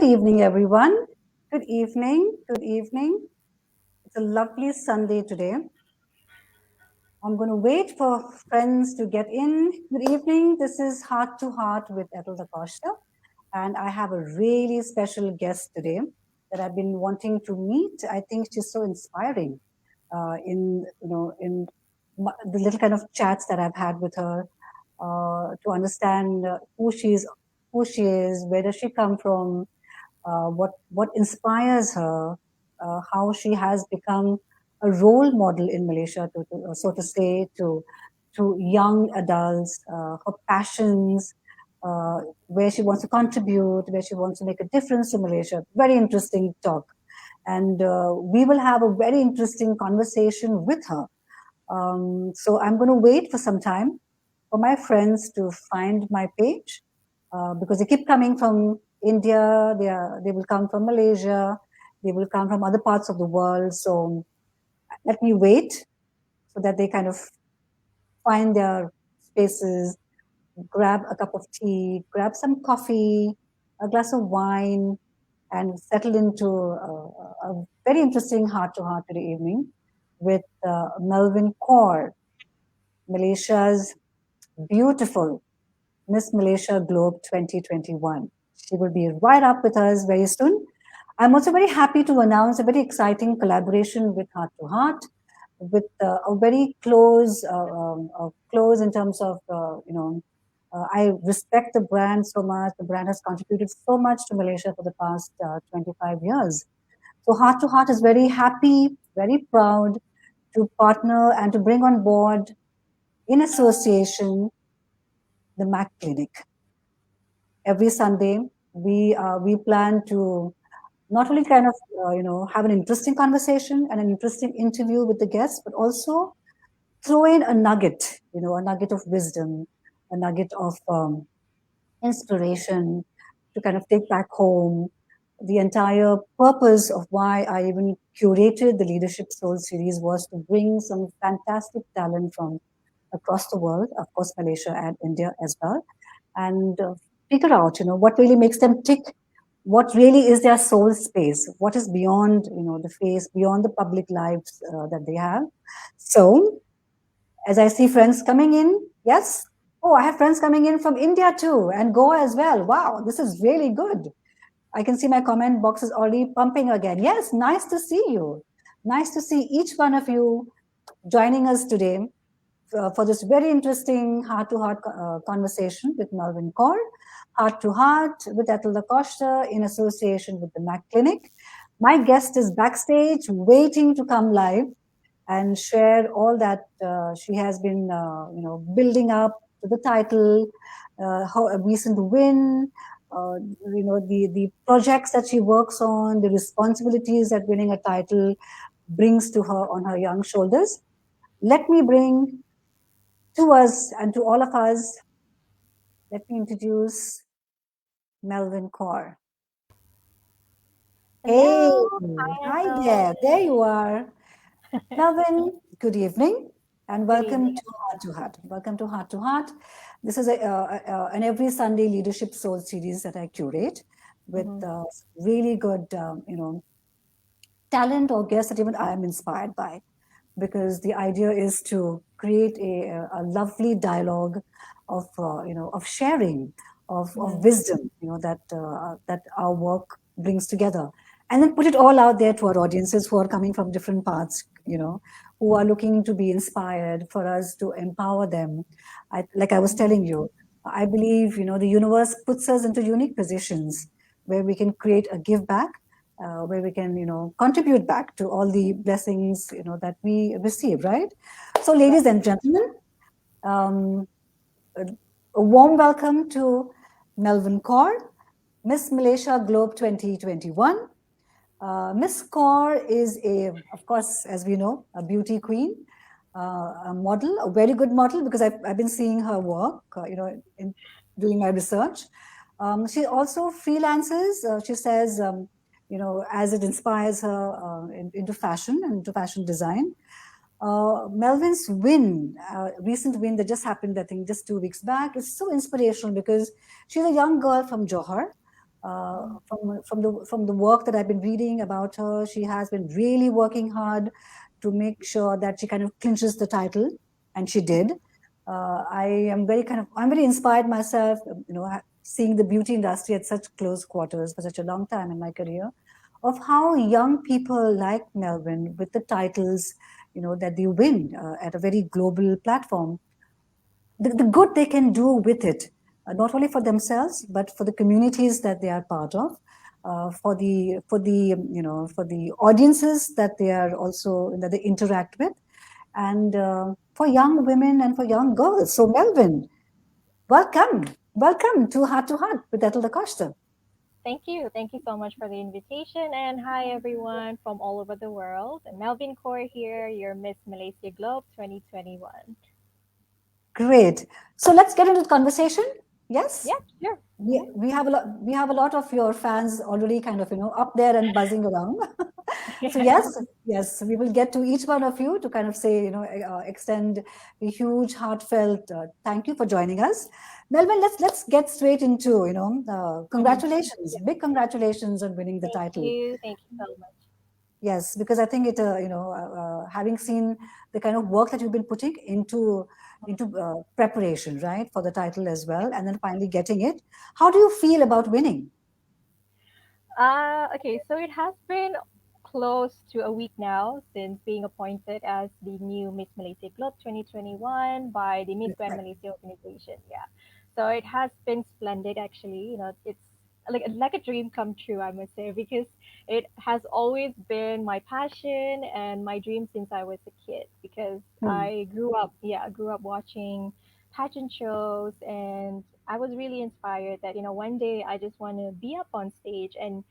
Good evening, everyone. Good evening. Good evening. It's a lovely Sunday today. I'm going to wait for friends to get in. Good evening. This is Heart to Heart with Ethel Da Costa. And I have a really special guest today that I've been wanting to meet. I think she's so inspiring in the little kind of chats that I've had with her to understand who she is, where does she come from, what inspires her, how she has become a role model in Malaysia, so to say, to young adults, her passions, where she wants to contribute, where she wants to make a difference in Malaysia. Very interesting talk. And we will have a very interesting conversation with her. So I'm going to wait for some time for my friends to find my page because they keep coming from India, they will come from Malaysia, they will come from other parts of the world. So let me wait so that they kind of find their spaces, grab a cup of tea, grab some coffee, a glass of wine, and settle into a very interesting heart-to-heart today evening with Malveen Kaur, Malaysia's beautiful Miss Malaysia Globe 2021. She will be right up with us very soon. I'm also very happy to announce a very exciting collaboration with Heart to Heart, with a very close in terms of, I respect the brand so much. The brand has contributed so much to Malaysia for the past 25 years. So Heart to Heart is very happy, very proud to partner and to bring on board in association the Mac Clinic. Every Sunday, we plan to not only kind of have an interesting conversation and an interesting interview with the guests, but also throw in a nugget, a nugget of wisdom, a nugget of inspiration to kind of take back home. The entire purpose of why I even curated the Leadership Soul series was to bring some fantastic talent from across the world, of course, Malaysia and India as well, and figure out, what really makes them tick, what really is their soul space, what is beyond, the face, beyond the public lives that they have. So, as I see friends coming in, yes. Oh, I have friends coming in from India too, and Goa as well. Wow, this is really good. I can see my comment box is already pumping again. Yes, nice to see you. Nice to see each one of you joining us today for this very interesting heart-to-heart conversation with Malveen Kaur, heart-to-heart with Ethel Da Costa in association with the Mac Clinic. My guest is backstage waiting to come live and share all that she has been, building up to the title, how a recent win, the projects that she works on, the responsibilities that winning a title brings to her on her young shoulders. Let me bring to us and to all of us, let me introduce Malveen Kaur. Hello. Hey, Hi, hi Ethel. there. There you are. Malveen, good evening and Good welcome evening. to Heart to Heart. Welcome to Heart to Heart. This is an every Sunday leadership soul series that I curate with really good, talent or guests that even I am inspired by, because the idea is to create a lovely dialogue of of sharing of wisdom, that our work brings together, and then put it all out there to our audiences who are coming from different parts, who are looking to be inspired, for us to empower them. Like I was telling you, I believe the universe puts us into unique positions where we can create a give back, where we can contribute back to all the blessings that we receive, right? So ladies and gentlemen, um, a warm welcome to Malveen Kaur, Miss Malaysia Globe 2021. Ms Kaur is of course, as we know, a beauty queen, a model, a very good model, because I've been seeing her work, in doing my research. She also freelances. She says, as it inspires her into fashion and into fashion design. Melvin's win, recent win that just happened, I think, just 2 weeks back, is so inspirational because she's a young girl from Johor, Uh, from the work that I've been reading about her, she has been really working hard to make sure that she kind of clinches the title, and she did. Mhm. I'm very inspired myself, seeing the beauty industry at such close quarters for such a long time in my career, of how young people like Melvin, with the titles, that they win at a very global platform, the good they can do with it, not only for themselves but for the communities that they are part of, for the audiences that they are also that they interact with, and for young women and for young girls. So Melvin, welcome to Heart with Ethel Da Costa. Thank you. Thank you so much for the invitation. And hi, everyone from all over the world. Malveen Kaur here, your Miss Malaysia Globe 2021. Great. So let's get into the conversation. Yes. Yeah, sure. we, we have a lot we have a lot of your fans already kind of up there and buzzing around. So Yeah. yes, we will get to each one of you to kind of say, extend a huge heartfelt thank you for joining us. Melvin, let's get straight into, Mhm. congratulations, Yeah. big congratulations on winning the Thank title. you. Thank you so much. Yes, because I think having seen the kind of work that you've been putting into preparation, right, for the title as well, and then finally getting it. How do you feel about winning? Okay, so it has been close to a week now since being appointed as the new Miss Malaysia Globe 2021 by the Miss Grand Right. Malaysia organization. Yeah, so it has been splendid actually. It's like a dream come true, I must say, because it has always been my passion and my dream since I was a kid. Because Hmm. I grew up watching pageant shows, and I was really inspired that one day I just want to be up on stage and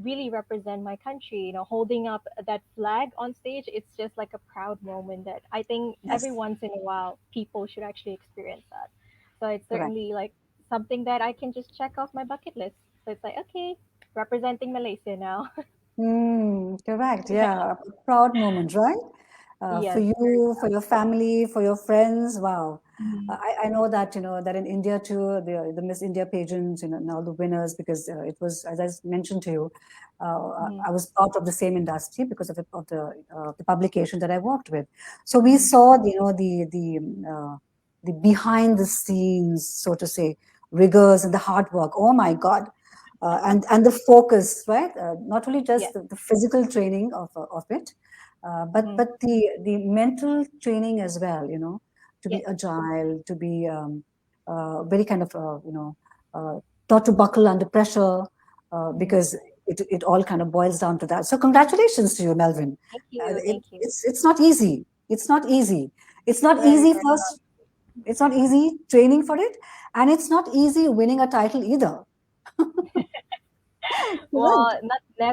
really represent my country. Holding up that flag on stage, it's just like a proud moment that I think every Yes, once in a while people should actually experience that. So it's correct. certainly like something that I can just check off my bucket list. So it's like, okay, representing Malaysia now. Correct. Yeah. Yeah, a proud moment, right? For Yes, very you, for proud. your family, for your friends. Wow. Mhm. I know that that in India too, the Miss India pageants, now the winners, because it was, as I mentioned to you, Mhm. I was part of the same industry because of the publication that I worked with. So we Mhm. saw the behind the scenes, so to say, rigors and the hard work. Oh my God, and the focus, right? Not only just Yes. the physical training of it, Mhm. but the mental training as well. To be Yes. agile, to be very kind of not to buckle under pressure, Mhm. because it all kind of boils down to that. So congratulations to you, Melvin. Thank you. Thank you. It's not easy. It's not easy. It's not Very, easy very first. It's not easy training for it, and it's not easy winning a title either. Right. Well,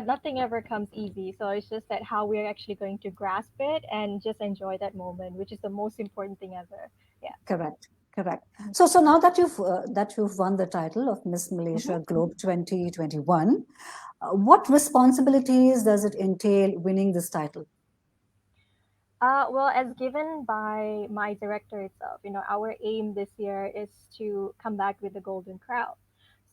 nothing ever comes easy. So it's just that how we're actually going to grasp it and just enjoy that moment, which is the most important thing ever. Yeah. Correct. Correct. Mhm. So now that you've won the title of Miss Mhm. Malaysia Globe 2021, what responsibilities does it entail winning this title? Well, as given by my director itself, our aim this year is to come back with the Golden Crown.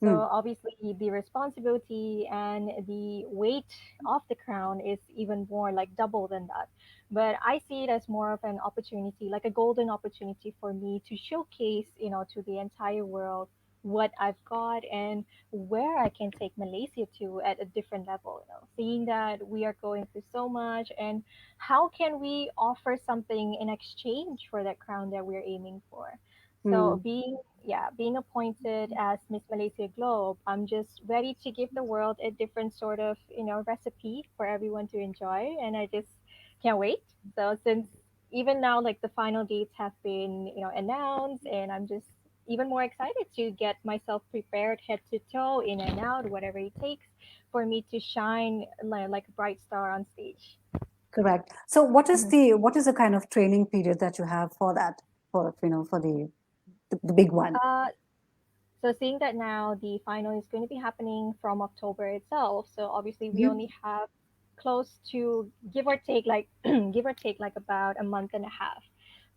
So Hmm. obviously, the responsibility and the weight of the crown is even more like double than that. But I see it as more of an opportunity, like a golden opportunity for me to showcase, to the entire world what I've got and where I can take Malaysia to at a different level. Seeing that we are going through so much, and how can we offer something in exchange for that crown that we're aiming for. So Hmm. being appointed as Miss Malaysia Globe, I'm just ready to give the world a different sort of recipe for everyone to enjoy, and I just can't wait. So since even now, like the final dates have been announced, and I'm just even more excited to get myself prepared head to toe, in and out, whatever it takes for me to shine like a bright star on stage. Correct. So Mhm. what is the kind of training period that you have for that, for the big one? Uh, so seeing that now the final is going to be happening from October itself, so obviously we Mhm. only have close to give or take like give or take like about a month and a half.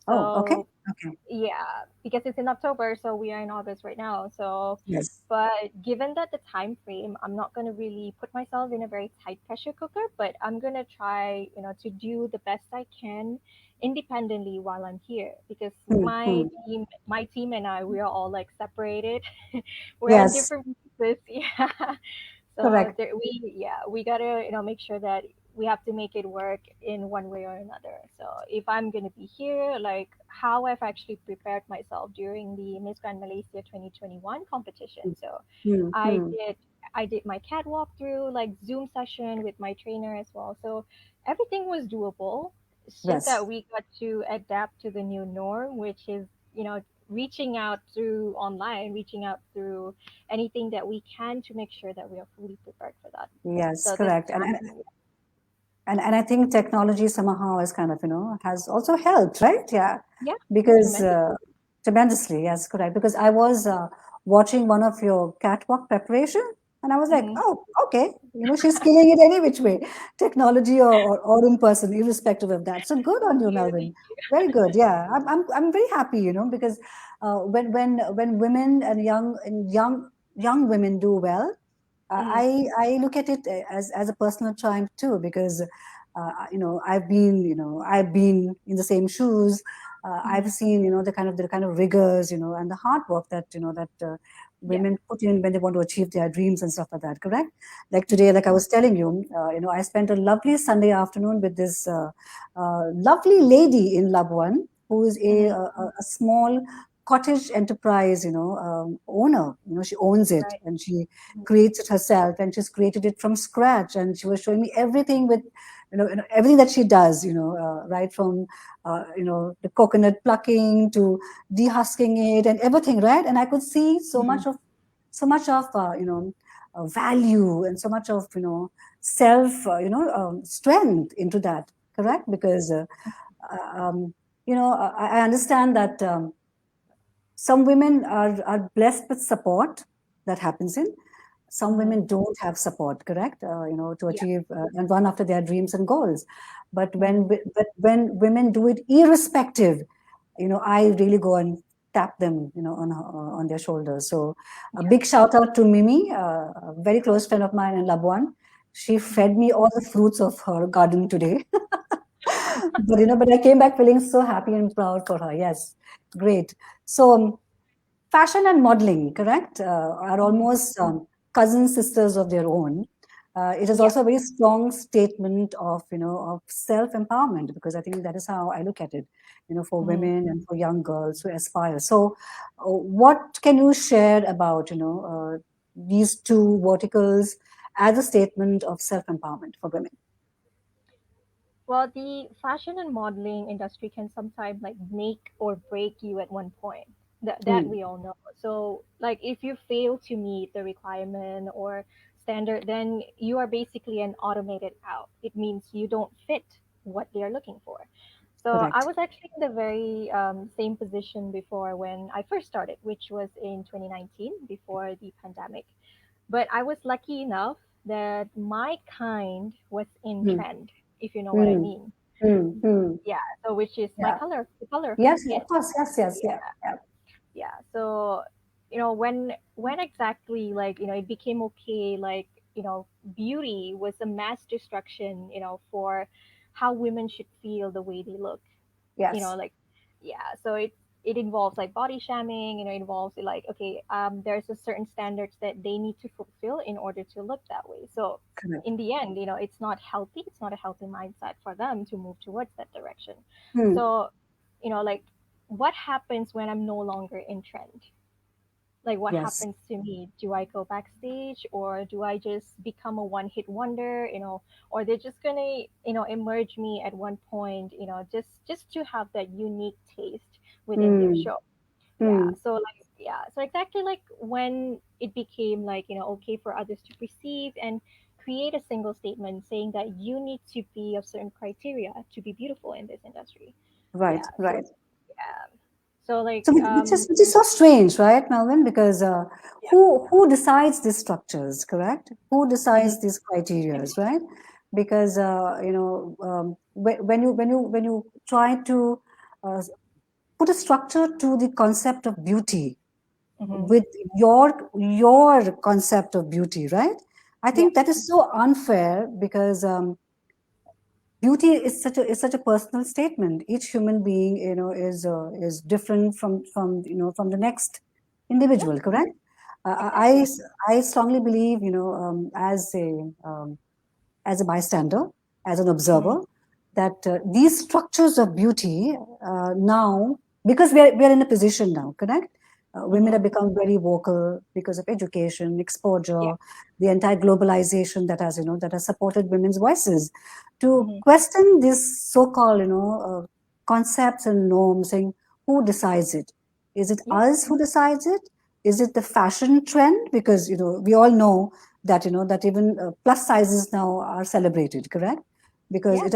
Oh, okay. So Okay. yeah, because it's in October, so we are in August right now. So, Yes. but given that the time frame, I'm not gonna really put myself in a very tight pressure cooker, but I'm gonna try, to do the best I can independently while I'm here because Hmm, my hmm. team and I, we are all like separated. We're in Yes, different places, yeah. So correct. there, we gotta make sure that we have to make it work in one way or another. So if I'm gonna be here, like how I've actually prepared myself during the Miss Grand Malaysia 2021 competition. So Hmm, I hmm. did I did my catwalk through like Zoom session with my trainer as well. So everything was doable. It's just that Yes. we got to adapt to the new norm, which is reaching out through online, reaching out through anything that we can to make sure that we are fully prepared for that. Yes, So this correct. time, And I think technology somehow is kind of, has also helped, right? Yeah, yeah, because tremendous. tremendously, yes, correct. Because I was watching one of your catwalk preparation, and I was like, Hmm. oh, okay, she's killing it any which way, technology or in person, irrespective of that. So good on Thank you, you, Melvin. thank you. Very good. Yeah, I'm very happy, because when women and young women do well, Hmm. I look at it as a personal triumph too, because I've been in the same shoes. I've Hmm. seen the kind of rigors, and the hard work that Yeah. women put in when they want to achieve their dreams and stuff like that. Correct? Like Hmm. today, like I was telling you, I spent a lovely Sunday afternoon with this lovely lady in Labuan who is a, Hmm. a, a small cottage enterprise, owner. She owns it Right. and she Mhm. creates it herself, and she's created it from scratch, and she was showing me everything with everything that she does, right from the coconut plucking to dehusking it and everything, right? And I could see Mhm. so much of value and so much of self strength into that, correct? Because um, I understand that some women are blessed with support that happens in. Some Mhm. women don't have support, correct? To Yeah. achieve and run after their dreams and goals. But Mhm. when women do it irrespective, I really go and tap them, on their shoulders. So a Yeah. big shout out to Mimi, a very close friend of mine in Labuan. She Mhm. fed me all the fruits of her garden today. But I came back feeling so happy and proud for her. Yes, great. So fashion and modeling, correct, are Mhm. almost cousin sisters of their own. It is Yeah. also a very strong statement of self empowerment, because I think that is how I look at it, for Mhm. women and for young girls who aspire. So, what can you share about these two verticals as a statement of self empowerment for women? Well, the fashion and modeling industry can sometimes like make or break you at one point. That Mm, we all know. So, like, if you fail to meet the requirement or standard, then you are basically an automated out. It means you don't fit what they are looking for. So, I correct. was actually in the very same position before when I first started, which was in 2019 before the pandemic. But I was lucky enough that my kind was in Mm, trend, if you know what I mm, mean. mm. Yeah, so which is my Yeah. color, the color of my Yes, skin. of course. Yes, yes, Yeah, yeah, yeah. yeah. So when exactly like it became okay, like beauty was a mass destruction, for how women should feel the way they look, Yes, like yeah. So it involves like body shaming, it involves like okay, there's a certain standards that they need to fulfill in order to look that way. So correct. in the end, it's not healthy, it's not a healthy mindset for them to move towards that direction. Hmm. So like what happens when I'm no longer in trend? Like what Yes, happens to me? Do I go backstage, or do I just become a one hit wonder, or they're just gonna emerge me at one point, just to have that unique taste within their hmm. show. Yeah, Hmm. so like yeah, so exactly like when it became like okay for others to perceive and create a single statement saying that you need to be of certain criteria to be beautiful in this industry. Right, Yeah, so right. yeah, so like So which is so strange, right, Melvin? Because yeah. who decides these structures, correct? Who Mhm. decides these criterias, right? Because when you try to put a structure to the concept of beauty Mm-hmm. with your concept of beauty, right? I Yeah. think that is so unfair because beauty is such a personal statement. Each human being, is different from from the next Yeah. individual. Correct? Exactly. I strongly believe, as a bystander, as an Mm-hmm. observer, that these structures of beauty now, because we are in a position now, correct? Women Mm-hmm. have become very vocal because of education, Yeah. exposure, the entire globalization that has, that has supported women's voices. To Mm-hmm. question this so-called, concepts and norms, saying who decides it? Is it Yeah. us who decides it? Is it the fashion trend? Because we all know that that even plus sizes now are celebrated, correct? Because Yeah. it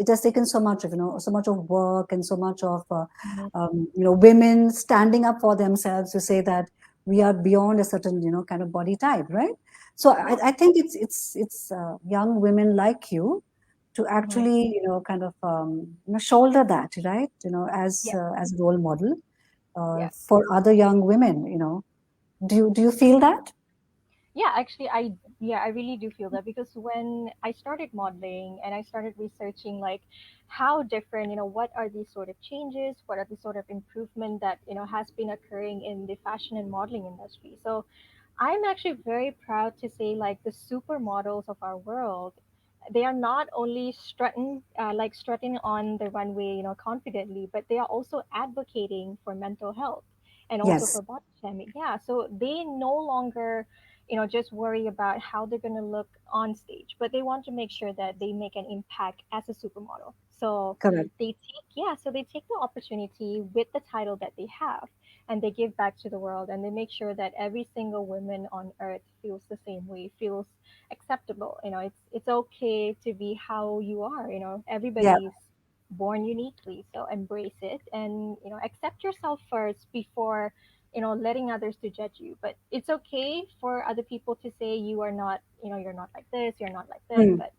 has taken so much of so much of work and so much of Mm-hmm. women standing up for themselves to say that we are beyond a certain kind of body type, right? So Yeah. I think it's young women like you to Mm-hmm. actually kind of shoulder that, right? Yeah. As a role model Yeah. for other young women. Do you feel that? Yeah, actually, I really do feel that because when I started modeling and I started researching like how different, what are these sort of changes, what are the sort of improvement that has been occurring in the fashion and modeling industry. So I'm actually very proud to say like the supermodels of our world, they are not only strutting on the runway, confidently, but they are also advocating for mental health and also Yes, for body shaming. Yeah, so they no longer, just worry about how they're going to look on stage, but they want to make sure that they make an impact as a supermodel. So correct. they take the opportunity with the title that they have and they give back to the world and they make sure that every single woman on earth feels the same way, feels acceptable. It's okay to be how you are. Yeah, Everybody's born uniquely, so embrace it and accept yourself first before letting others to judge you. But it's okay for other people to say you are not, you're not like this, you're not like this. mm, But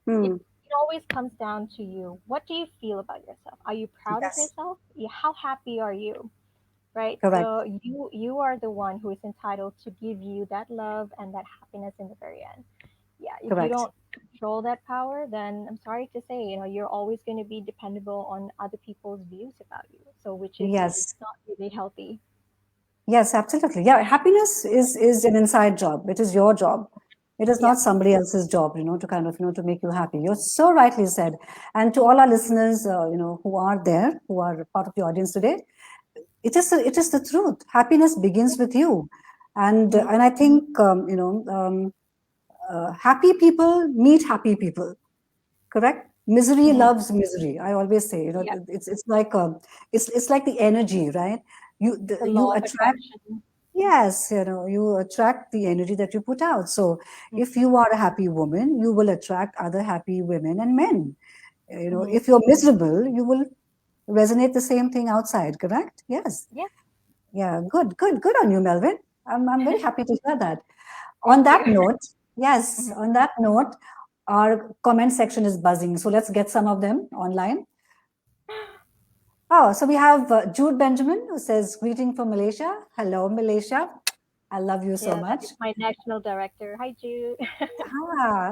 it mm, it always comes down to you. What do you feel about yourself? Are you proud of yes, yourself? Yeah, how happy are you? Right? correct, So you are the one who is entitled to give you that love and that happiness in the very end. Yeah, if you correct. don't control that power, then I'm sorry to say, you're always going to be dependable on other people's views about you. So which is Yes, not really healthy. yes, absolutely. Yeah, happiness is an inside job. It is your job. It is Yeah. not somebody else's job, to kind of, to make you happy. You're so rightly said. And to all our listeners, who are there, who are part of the audience today, it is the truth. Happiness begins with you, and Hmm. I think happy people meet happy people. Correct. Misery Hmm. loves misery. I always say, Yeah. it's like the energy, right? The You law of attract. attraction. Yes, you attract the energy that you put out. So if Hmm. you are a happy woman, you will attract other happy women and men. Hmm. If you're miserable, you will resonate the same thing outside. Correct. Yes. Yeah. Yeah, good on you, Melvin. I'm very happy to hear that. On Thank that you. note, yes, Mhm. on that note, our comment section is buzzing. So let's get some of them online. Oh, so we have Jude Benjamin who says, greeting from Malaysia. Hello, Malaysia. I love you so Yeah, that much. is my national director. Hi, Jude.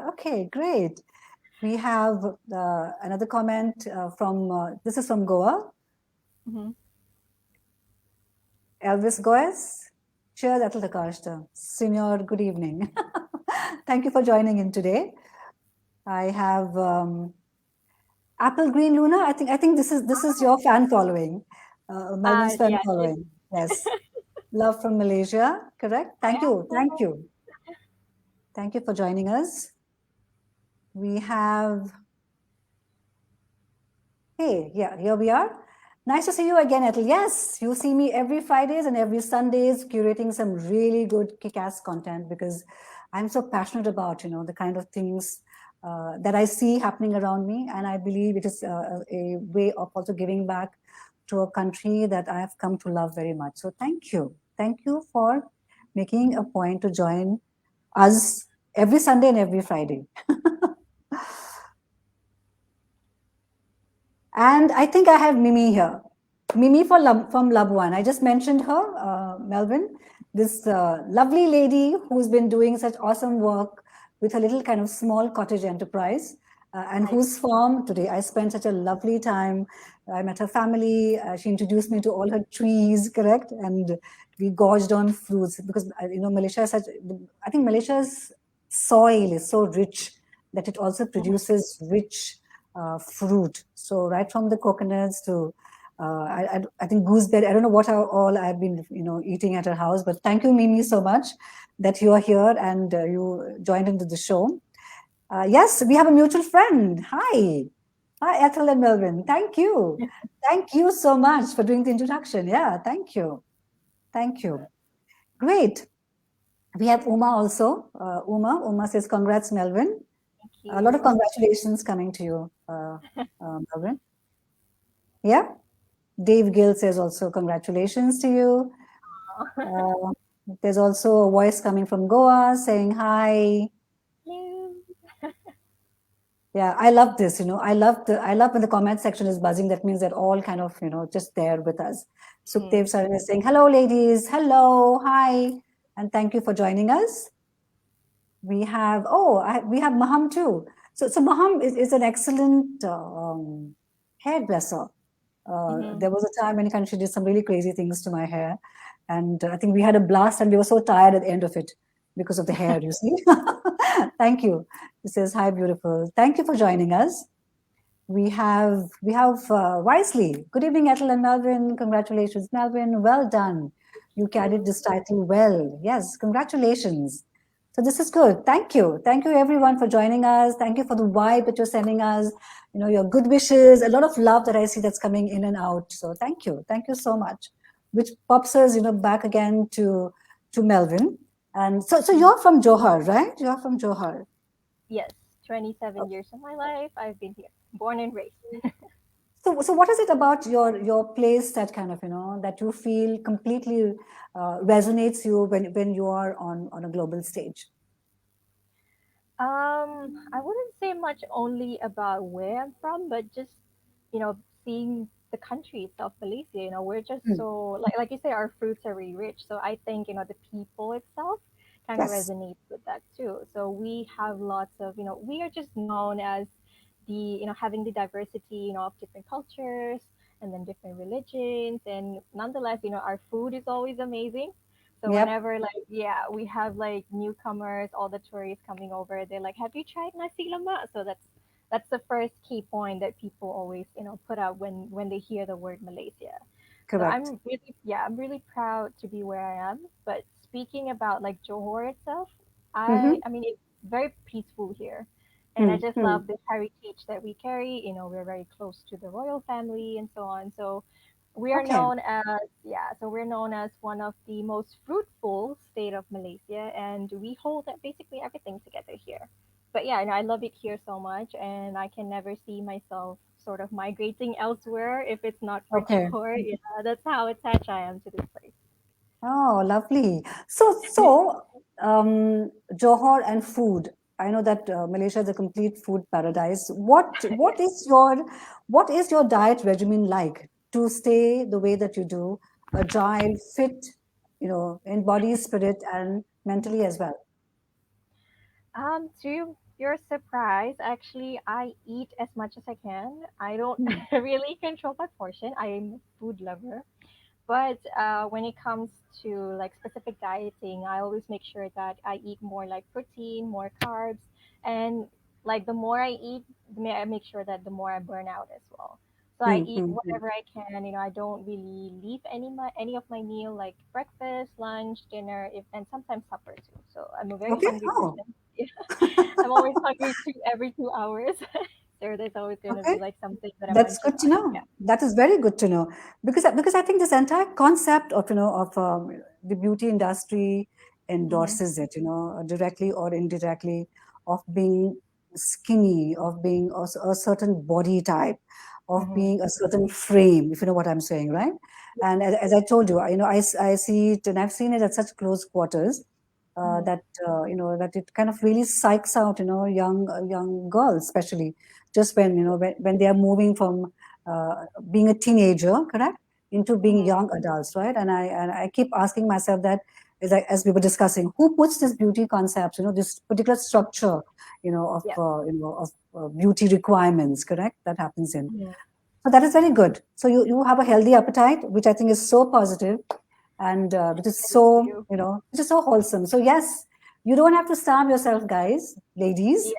Okay, great. We have another comment this is from Goa, Hmm. Elvis Goes. Cheers, Ethel Da Costa. Senior, good evening. Thank you for joining in today. I have Apple Green Luna. I think this is your fan following, Melvin's fan Yeah, it, following. Yes, love from Malaysia. Correct. I Thank you. Thank Apple. you. Thank you for joining us. We have Hey, yeah, here we are. Nice to see you again, Ethel. Yes, you see me every Fridays and every Sundays curating some really good kick-ass content because I'm so passionate about, the kind of things that I see happening around me. And I believe it is a way of also giving back to a country that I have come to love very much. So thank you. Thank you for making a point to join us every Sunday and every Friday. And I think I have Mimi here. Mimi from Labuan. I just mentioned her, Melvin. This lovely lady who's been doing such awesome work with a little kind of small cottage enterprise, and Nice. whose farm today I spent such a lovely time. I met her family. She introduced me to all her trees, correct? And we gorged on fruits because Malaysia is such. I think Malaysia's soil is so rich that it also Mhm. produces rich fruit. So right from the coconuts to I think gooseberry. I don't know what all I've been eating at her house, but thank you, Mimi, so much that you are here and you joined into the show. Yes, we have a mutual friend. Hi, Ethel and Melvin. Thank you so much for doing the introduction. Yeah, thank you. Great. We have Uma also. Uma says, "Congrats, Melvin." Thank A lot of you. congratulations coming to you, Melvin. Yeah. Dave Gill says also congratulations to you. Uh, there's also a voice coming from Goa saying hi. Hello. Yeah, I love this. I love when the comment section is buzzing. That means they're all kind of just there with us. Mm. Sukhdev Saran is saying hello, ladies. Hello, hi, and thank you for joining us. We have we have Maham too. So Maham is an excellent hairdresser. Mhm. There was a time when she did some really crazy things to my hair, and I think we had a blast, and we were so tired at the end of it because of the hair. You see, thank you. He says hi, beautiful. Thank you for joining us. We have Wisely. Good evening, Ethel and Melvin. Congratulations, Melvin. Well done. You carried this title well. Yes, congratulations. So this is good. Thank you. Thank you everyone for joining us. Thank you for the vibe that you're sending us. Your good wishes, a lot of love that I see that's coming in and out. So thank you. Thank you so much. Which pops us, back again to Melvin. And so Mhm. you're from Johor, right? You're from Johor. Yes, 27 years of my life I've been here, born and raised. So what is it about your place that kind of that you feel completely resonates you when you are on a global stage? I wouldn't say much only about where I'm from, but just seeing the country itself, Malaysia. We're just Hmm. so like you say, our fruits are really rich. So I think the people itself kind of Yes, resonates with that too. So we have lots of we are just known as the having the diversity of different cultures and then different religions, and nonetheless our food is always amazing. So yep, whenever yeah, we have like newcomers, all the tourists coming over, they're like, "Have you tried nasi lemak?" So that's the first key point that people always put out when they hear the word Malaysia. So correct. I'm really proud to be where I am. But speaking about like Johor itself, Mm-hmm. I mean it's very peaceful here, and I Hmm. just Hmm. love the heritage that we carry. We're very close to the royal family and so on. So we are Okay, known as so we're known as one of the most fruitful state of Malaysia, and we hold basically everything together here. But yeah, I love it here so much, and I can never see myself sort of migrating elsewhere if it's not for okay. Johor. Yeah, that's how attached I am to this place. Oh, lovely. So, Johor and food. I know that Malaysia is a complete food paradise. What is your diet regimen like to stay the way that you do, agile, fit, in body, spirit, and mentally as well? To your surprise, actually, I eat as much as I can. I don't Hmm. really control my portion. I'm a food lover. But when it comes to like specific dieting, I always make sure that I eat more like protein, more carbs, and like the more I eat, I make sure that the more I burn out as well. So I Hmm, eat hmm, hmm. whatever I can. I don't really leave any of my meal like breakfast, lunch, dinner, and sometimes supper too. So I'm a very Okay. hungry Oh, person. I'm always hungry every 2 hours. There's always gonna okay. be like something that I'm That's munching good to on. know. Yeah. That is very good to know because I think this entire concept of the beauty industry Hmm. endorses it, directly or indirectly, of being skinny, of being a certain body type, of Hmm. being a certain frame, if you know what I'm saying, right? And as I told you, I see it, and I've seen it at such close quarters, Hmm. that it kind of really psychs out, young girls, especially just when they are moving from being a teenager, correct, into being Mhm. young adults, right? And I keep asking myself that, as we were discussing, who puts this beauty concept, this particular structure, Yeah. of beauty requirements, correct? That happens in. Mhm. So that is very good. So you have a healthy appetite, which I think is so positive, and which is Thank so, you. which is so wholesome. So yes, you don't have to starve yourself, guys, ladies,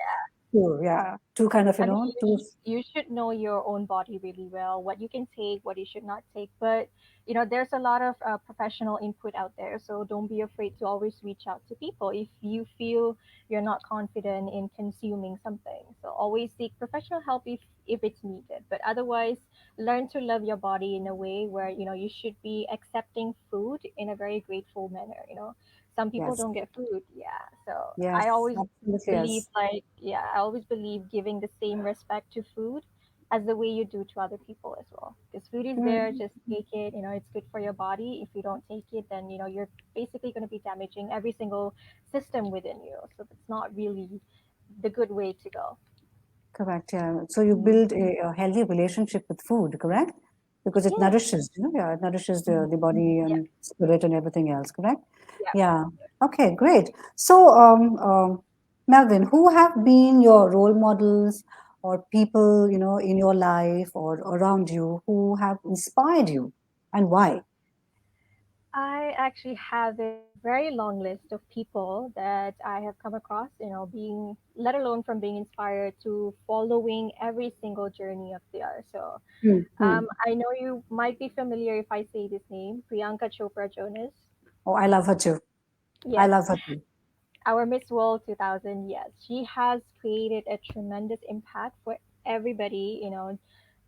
Yeah. to kind of, I mean, to you should know your own body really well, what you can take, what you should not take. But there's a lot of professional input out there, so don't be afraid to always reach out to people if you feel you're not confident in consuming something. So always seek professional help if it's needed. But otherwise, learn to love your body in a way where you should be accepting food in a very grateful manner. Some people yes, don't get food, yeah. So yes, I always absolutely, believe yes. I always believe giving the same respect to food as the way you do to other people as well, because food is there, Mm, just take it. It's good for your body. If you don't take it, then you're basically going to be damaging every single system within you, so that's not really the good way to go. correct, yeah. So you Mhm. build a healthy relationship with food, correct? Because it Yes. nourishes, it nourishes Mhm. the body Yeah. and spirit and everything else, correct? Yeah. Yeah. Okay, great. So, Melvin, who have been your role models or people, in your life or around you who have inspired you, and why? I actually have a very long list of people that I have come across, being, let alone from being inspired to following every single journey of theirs. So, Mm-hmm. I know you might be familiar if I say this name, Priyanka Chopra Jonas. Oh, I love her too. I Yes, love her too. our Miss World 2000. Yes, she has created a tremendous impact for everybody.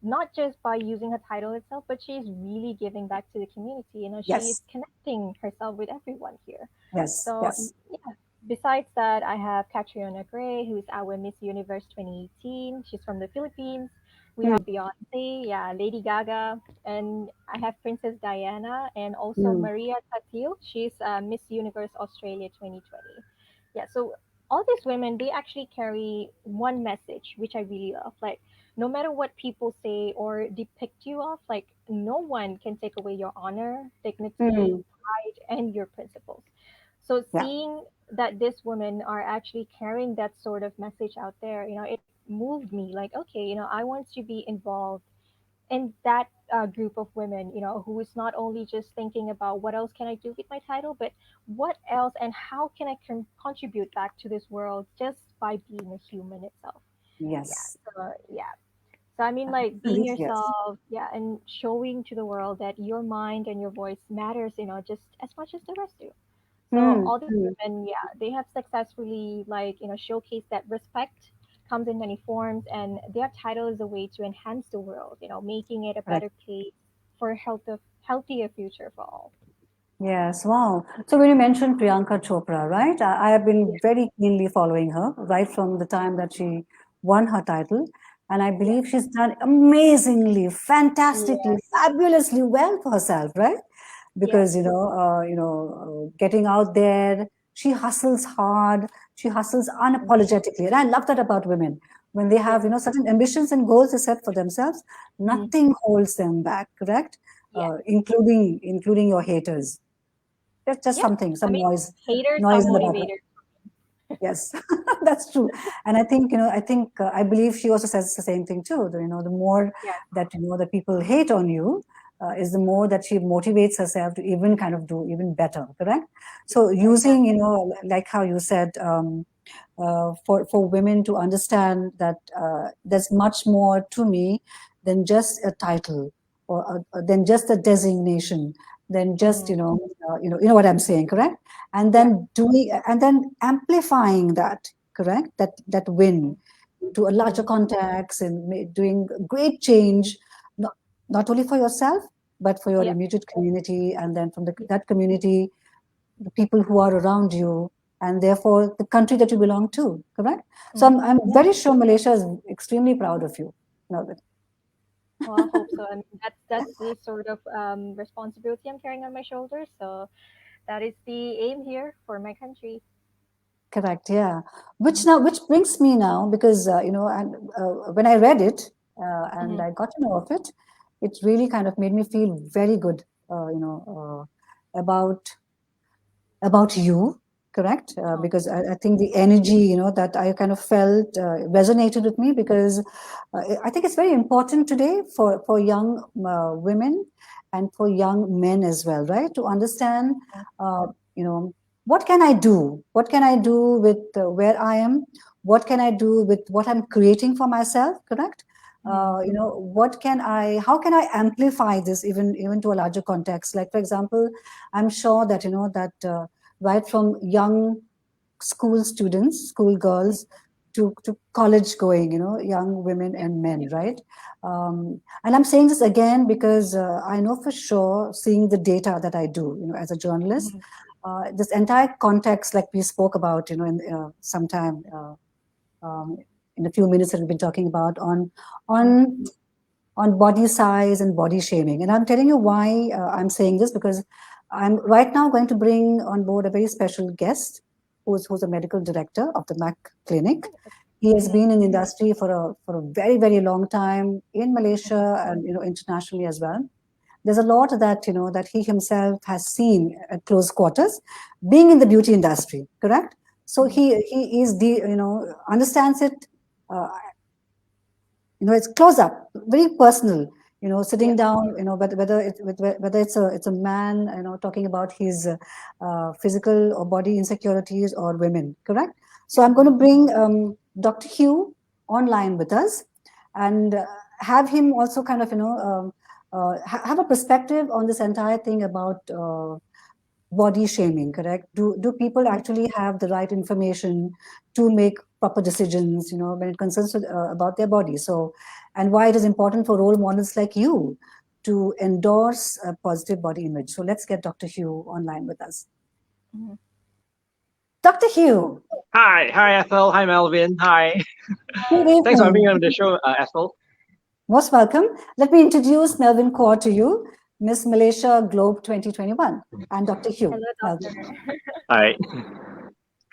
Not just by using her title itself, but she's really giving back to the community. She is Yes, connecting herself with everyone here. yes, So yes. yeah. Besides that, I have Catriona Gray, who's our Miss Universe 2018. She's from the Philippines. We Mm, have Beyonce, yeah, Lady Gaga, and I have Princess Diana, and also mm, Maria Tatil. She's Miss Universe Australia 2020. Yeah, so all these women, they actually carry one message, which I really love. Like, no matter what people say or depict you of, like, no one can take away your honor, dignity, mm, pride, and your principles. So yeah, seeing that these women are actually carrying that sort of message out there, it moved me. Like, okay, I want to be involved in that group of women, who is not only just thinking about what else can I do with my title, but what else and how can I contribute back to this world just by being a human itself. Yeah. yes. So yeah. So I mean, like being Absolutely, yes. yourself, yeah, and showing to the world that your mind and your voice matters, just as much as the rest do. So Mm, all these mm, women, yeah, they have successfully like showcased that respect comes in many forms, and their title is a way to enhance the world, making it a correct. better place for a healthier future for all. Yes, wow. So when you mentioned Priyanka Chopra, right? I have been Yeah, very keenly following her right from the time that she won her title. And I yeah, believe she's done amazingly, fantastically, yeah, fabulously well for herself, right? yeah, Because, getting out there, she hustles hard, she hustles unapologetically. And I love that about women. When they yeah, have, certain ambitions and goals they set for themselves, mhm, nothing holds them back, correct? yeah, Including your haters. Just yeah. something, I some mean, haters are noise in the background. motivators. Yes, that's true. And I believe she also says the same thing too. The more Yeah, that the people hate on you, is the more that she motivates herself to even kind of do even better. Correct. So using, exactly. like how you said, for women to understand that there's much more to me than just a title or than just a designation, than just Hmm. what I'm saying, correct? And Yeah. then amplifying that, correct? That win to a larger Hmm. context and doing great change, not, not only for yourself but for your Yeah. immediate community, and then from that community, the people who are around you, and therefore the country that you belong to, correct? So Hmm. I'm Yeah. very sure Malaysia is extremely proud of you. Now that, Well, I hope so. I mean, that's the sort of responsibility I'm carrying on my shoulders. So that is the aim here for my country. correct, yeah. Which brings me now, because and when I read it, and Hmm. I got to know of it, it really kind of made me feel very good, about you, correct? Oh, Because I think the energy, that I kind of felt resonated with me, because I think it's very important today for young women and for young men as well, right? To understand, you know, what can I do? What can I do with where I am? What can I do with what I'm creating for myself, correct? mm-hmm. How can I amplify this even to a larger context? Like, for example, I'm sure that, right from young school students, school girls, to college going, young women and men, right? And I'm saying this again because I know for sure, seeing the data that I do, as a journalist, this entire context, like we spoke about, in sometime in a few minutes that we've been talking about on on body size and body shaming. And I'm telling you why I'm saying this, because I'm right now going to bring on board a very special guest who's a medical director of the Mac Clinic. He has Mm-hmm. been in the industry for a very, very long time in Malaysia and internationally as well. There's a lot that that he himself has seen at close quarters, being in the beauty industry, correct? So Mm-hmm. he is the understands it, uh, it's close up, very personal, sitting Yes. down, whether it's a man, talking about his physical or body insecurities, or women, correct? So I'm going Mm-hmm. to bring Dr. Hugh online with us, and have him also kind of have a perspective on this entire thing about body shaming, correct? Do people actually have the right information to make proper decisions, when it concerns about their body? So, and why it is important for role models like you to endorse a positive body image. So let's get Dr. Hugh online with us. Mm-hmm. Dr. Hugh, Hi, Ethel. Hi, Malveen. Hi. good Thanks for being evening. on the show, Ethel. Most welcome. Let me introduce Malveen Kaur to you, Miss Malaysia Globe 2021, and Dr. Hugh. Hello, Malveen. doctor. Hi.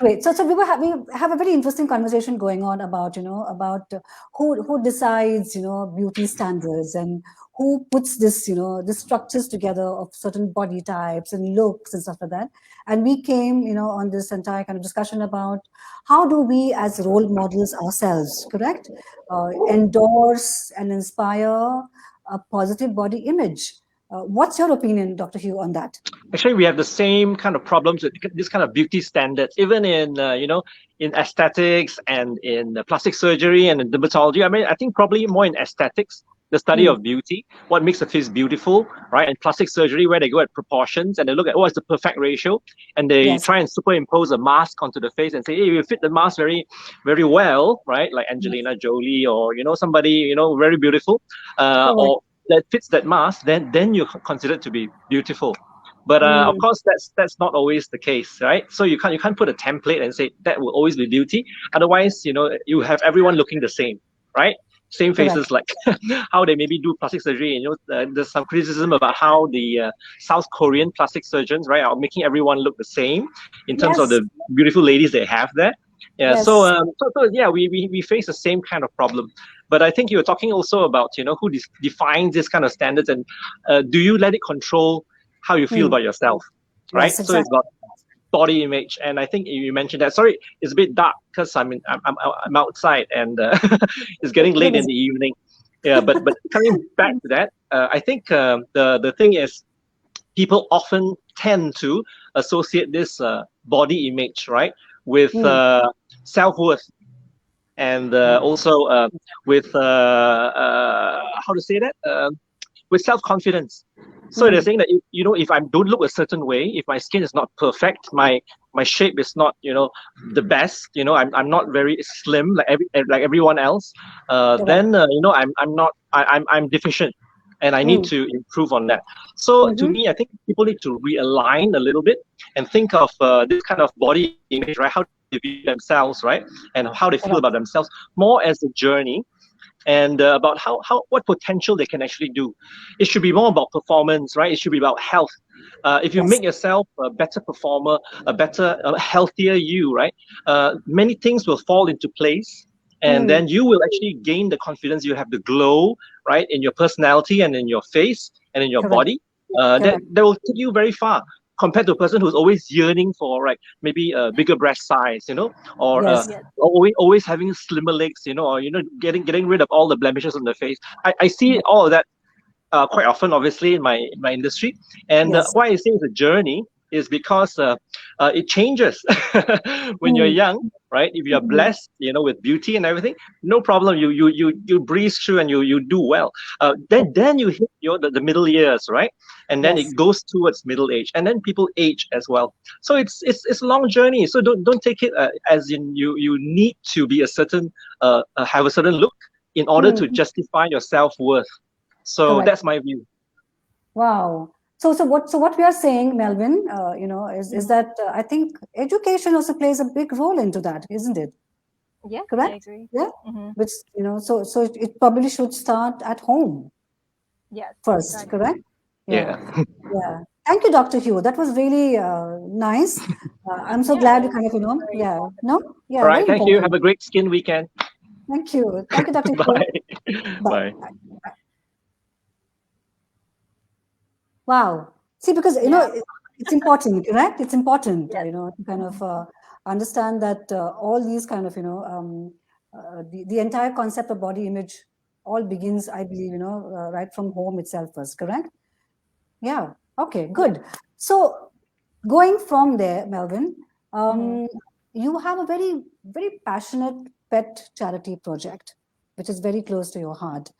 Great. So we have a very interesting conversation going on about about who decides beauty standards, and who puts this the structures together of certain body types and looks and stuff like that. And we came on this entire kind of discussion about how do we as role models ourselves, correct, endorse and inspire a positive body image. What's your opinion, Dr. Hugh, on that? Actually, we have the same kind of problems with this kind of beauty standards, even in in aesthetics and in plastic surgery and in dermatology. I mean, I think probably more in aesthetics, the study Hmm. of beauty, what makes a face beautiful, right? And plastic surgery, where they go at proportions and they look at what's the perfect ratio, and they Yes. try and superimpose a mask onto the face and say, hey, you fit the mask very, very well, right? Like Yes. Angelina Jolie, or somebody very beautiful, Correct. or that fits that mask, then you're considered to be beautiful. But of Mm. course, that's not always the case, right? So you can't put a template and say that will always be beauty. Otherwise, you have everyone looking the same, right? Same Correct. faces, like how they maybe do plastic surgery. There's some criticism about how the South Korean plastic surgeons, right, are making everyone look the same in terms of Yes. the beautiful ladies they have there. Yeah, so Yes. yeah, we face the same kind of problem. But I think you were talking also about who defines this kind of standards, and do you let it control how you feel Mm. about yourself, right? Yes. So it's Exactly. about body image, and I think you mentioned that. Sorry, it's a bit dark because I'm outside, and it's getting No, late in the evening. Yeah, but coming back to that, I think the thing is, people often tend to associate this body image, right, with mm. self-worth, and also with how to say that, with self-confidence. So they're Mm. saying that if I don't look a certain way, if my skin is not perfect, my shape is not the best, I'm not very slim like everyone else, Correct. then I'm not I'm deficient, and I need Mm. to improve on that. So to Mm-hmm. me, I think people need to realign a little bit and think of this kind of body image, right? How they view themselves, right, and how they feel about Correct. themselves, more as a journey, and about how what potential they can actually do. It should be more about performance, right? It should be about health. If you Yes. make yourself a better performer, a better, a healthier you, right? Many things will fall into place, and then you will actually gain the confidence. You have the glow, right, in your personality and in your face and in your Correct. body. That Correct. that will take you very far compared to a person who's always yearning for, like, maybe a bigger breast size, or Yes. Yes. always having slimmer legs, or getting rid of all the blemishes on the face. I see all of that quite often, obviously, in my industry. And Yes. why I say it's a journey is because it changes when you're Mm. young, right? If you're Mm. blessed, with beauty and everything, no problem. You breeze through and you do well. Then you hit the middle years, right? And then Yes. it goes towards middle age, and then people age as well. So it's a long journey. So don't take it as in you need to be a certain have a certain look in order to Mm. justify your self worth. So Correct. that's my view. Wow. So what we are saying, Melvin, is Mhm. that I think education also plays a big role into that, isn't it? Yes, I Correct? agree. Yeah. Hmm. Which so it probably should start at home Yes, first. exactly. Correct? Yeah. Yeah. Yeah. Thank you, Dr. Hugh. That was really nice. I'm so Yeah, glad that you is kind of, very yeah, positive. no, All yeah, right. very Thank you. Have important. a great skin weekend. Thank you. Thank you, Dr. Hugh. Bye. Bye. Bye. Bye. Bye. Wow. See, because Yeah. it's important, correct? It's important, Yes. to kind of Hmm. understand that all these kind of, the entire concept of body image all begins, I believe, right from home itself first, correct? Yeah. Okay, Yeah. good. So going from there, Melvin, Hmm. um, you have a very, very passionate pet charity project, which is very close to your heart.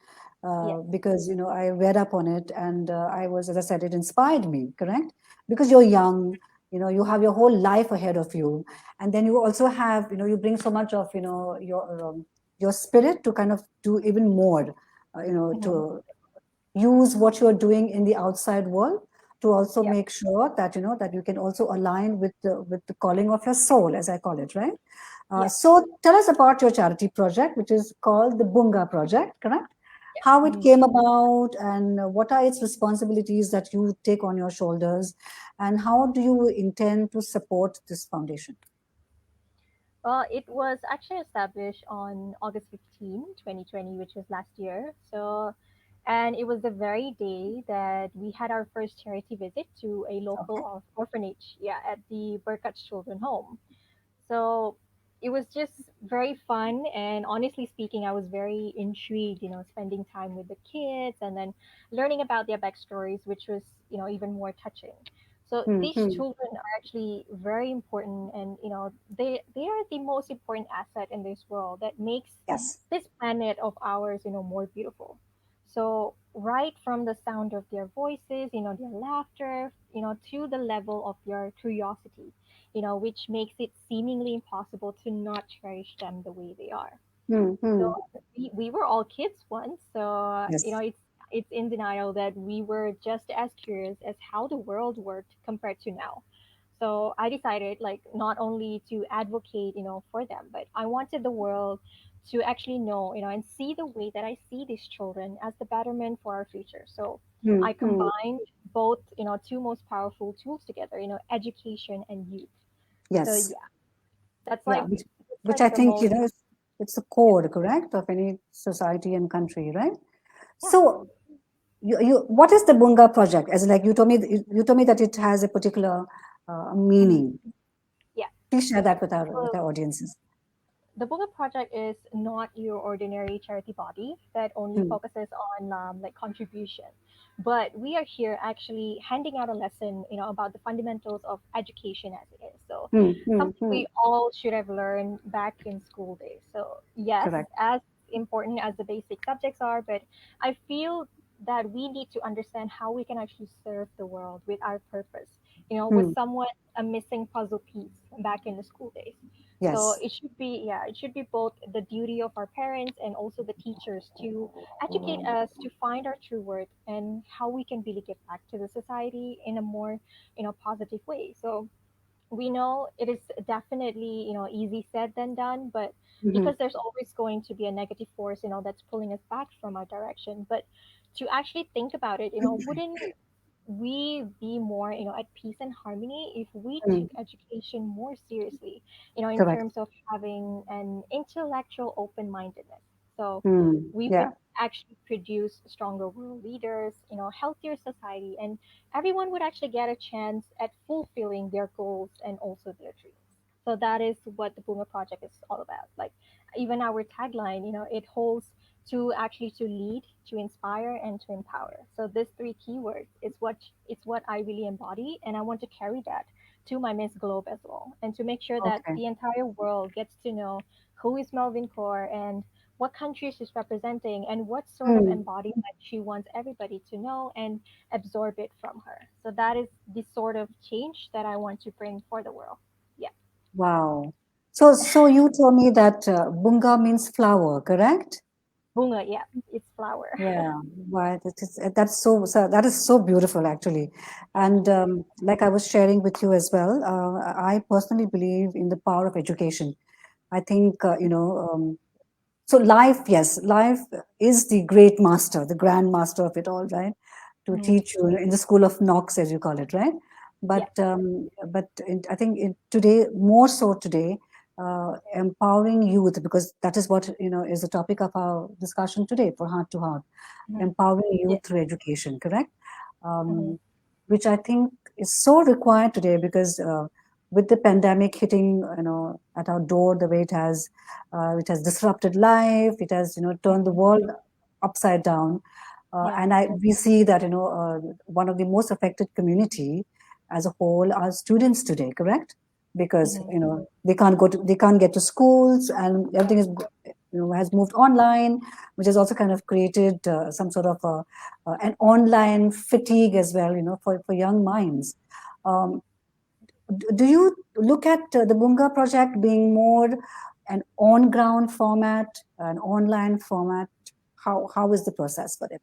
Yes. Because I read up on it, and I was, as I said, it inspired me. Correct, because you're young, you have your whole life ahead of you, and then you also have, you bring so much of, your spirit to kind of do even more, Hmm. to use what you're doing in the outside world to also Yep. make sure that that you can also align with the calling of your soul, as I call it, right? Yes. So tell us about your charity project, which is called the Bunga Project, correct? How it Mhm. came about, and what are its responsibilities that you take on your shoulders, and how do you intend to support this foundation? Well, it was actually established on August 15, 2020, which was last year. So, and it was the very day that we had our first charity visit to a local Okay. orphanage, yeah, at the Burkut Children Home. So it was just very fun. And honestly speaking, I was very intrigued, spending time with the kids and then learning about their backstories, which was, even more touching. So these Hmm. children are actually very important, and they are the most important asset in this world that makes Yes. this planet of ours, more beautiful. So right from the sound of their voices, their laughter, to the level of your curiosity, which makes it seemingly impossible to not cherish them the way they are. So Hmm. we were all kids once, so Yes. it's in denial that we were just as curious as how the world worked compared to now. So I decided, like, not only to advocate, for them, but I wanted the world to actually know, and see the way that I see these children as the betterment for our future. So I Hmm. combined both, two most powerful tools together, education and youth. So Yes. yeah, that's Yeah, like that's which like I the think, most. it's the Yeah, core, correct, of any society and country, right? yeah. So, what is the Bunga project? As like you told me that it has a particular Mhm. meaning. Yeah. Please share that with our So audiences. the Bunga Project is not your ordinary charity body that only Hmm. focuses on like contribution, but we are here actually handing out a lesson, about the fundamentals of education as it is. So Hmm. Hmm. something Hmm. we all should have learned back in school days. So yes, Correct. as important as the basic subjects are, but I feel that we need to understand how we can actually serve the world with our purpose. Was Hmm. somewhat a missing puzzle piece back in the school days. So Yes. it should be both the duty of our parents and also the teachers to educate us to find our true worth and how we can really give back to the society in a more, positive way. So we know it is definitely, easy said than done, but Hmm. because there's always going to be a negative force, that's pulling us back from our direction. But to actually think about it, wouldn't we be more, at peace and harmony if we Mm, took education more seriously, in correct. terms of having an intellectual open-mindedness. So we would Yeah. actually produce stronger world leaders, healthier society, and everyone would actually get a chance at fulfilling their goals and also their dreams. So that is what the Bunga Project is all about. Like even our tagline, it holds to actually to lead, to inspire, and to empower. So these three keywords is what I really embody, and I want to carry that to my Miss Globe as well, and to make sure that Okay. the entire world gets to know who is Malveen Kaur and what country she's representing and what sort of Mm, embodiment she wants everybody to know and absorb it from her. So that is the sort of change that I want to bring for the world. Yeah, wow. So you told me that bunga means flower, correct? bunga. Yeah, it's flower. Yeah, why that's so that is so beautiful actually. Thank And you. like I was sharing with you as well, I personally believe in the power of education. I think so life, yes, life is the great master, the grand master of it all, right? To Mhm. teach you in the school of knocks, as you call it, right? Yeah. I think today, more so today, empowering youth, because that is what is the topic of our discussion today for Heart to Heart, Mhm. empowering Yeah. youth through education, correct? Mhm. Um, which I think is so required today because with the pandemic hitting, at our door the way it has disrupted life, it has turned the Mhm. world upside down, Yeah. and we see that one of the most affected community as a whole are students today, correct? Because Mhm. they can't get to schools, and everything is has moved online, which has also kind of created some sort of an online fatigue as well, for young minds. Um, do you look at the Bunga project being more an on-ground format, an online format? How is the process for it?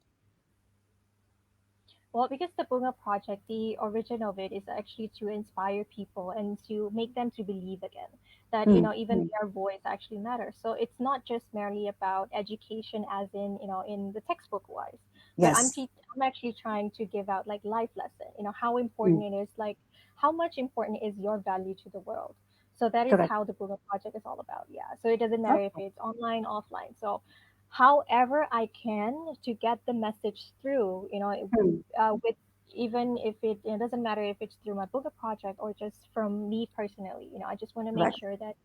Well, because the Bunga Project, the origin of it is actually to inspire people and to make them to believe again that, Hmm. even Hmm. their voice actually matters. So it's not just merely about education as in, in the textbook wise, but Yes. I'm actually trying to give out like life lesson, how Hmm. important it is, like how much important is your value to the world. So that is Correct. how the Bunga Project is all about. Yeah. So it doesn't matter if Okay. it's online, offline. So however I can to get the message through, Hmm. with even if it doesn't matter if it's through my book project or just from me personally, I just want to make Correct. sure that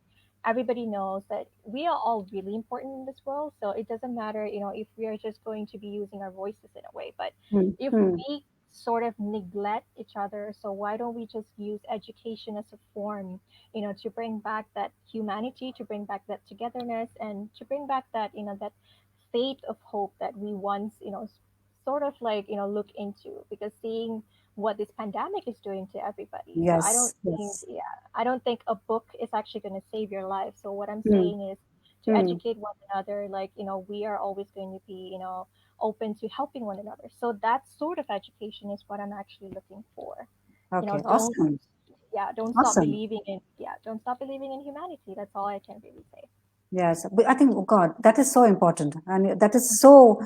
everybody knows that we are all really important in this world. So it doesn't matter, if we are just going to be using our voices in a way, but Hmm. if Hmm. we sort of neglect each other, so why don't we just use education as a form, to bring back that humanity, to bring back that togetherness, and to bring back that, that faith of hope that we once, sort of like, look into, because seeing what this pandemic is doing to everybody. So I don't Yes. think, Yes. yeah, I don't think a book is actually going to save your life. So what I'm Hmm. saying is to Hmm. educate one another, like, we are always going to be, open to helping one another. So that sort of education is what I'm actually looking for. Okay. Don't, Awesome. yeah, Awesome. don't stop believing in humanity. That's all I can really say. Yes, but I think, oh God, that is so important, and that is so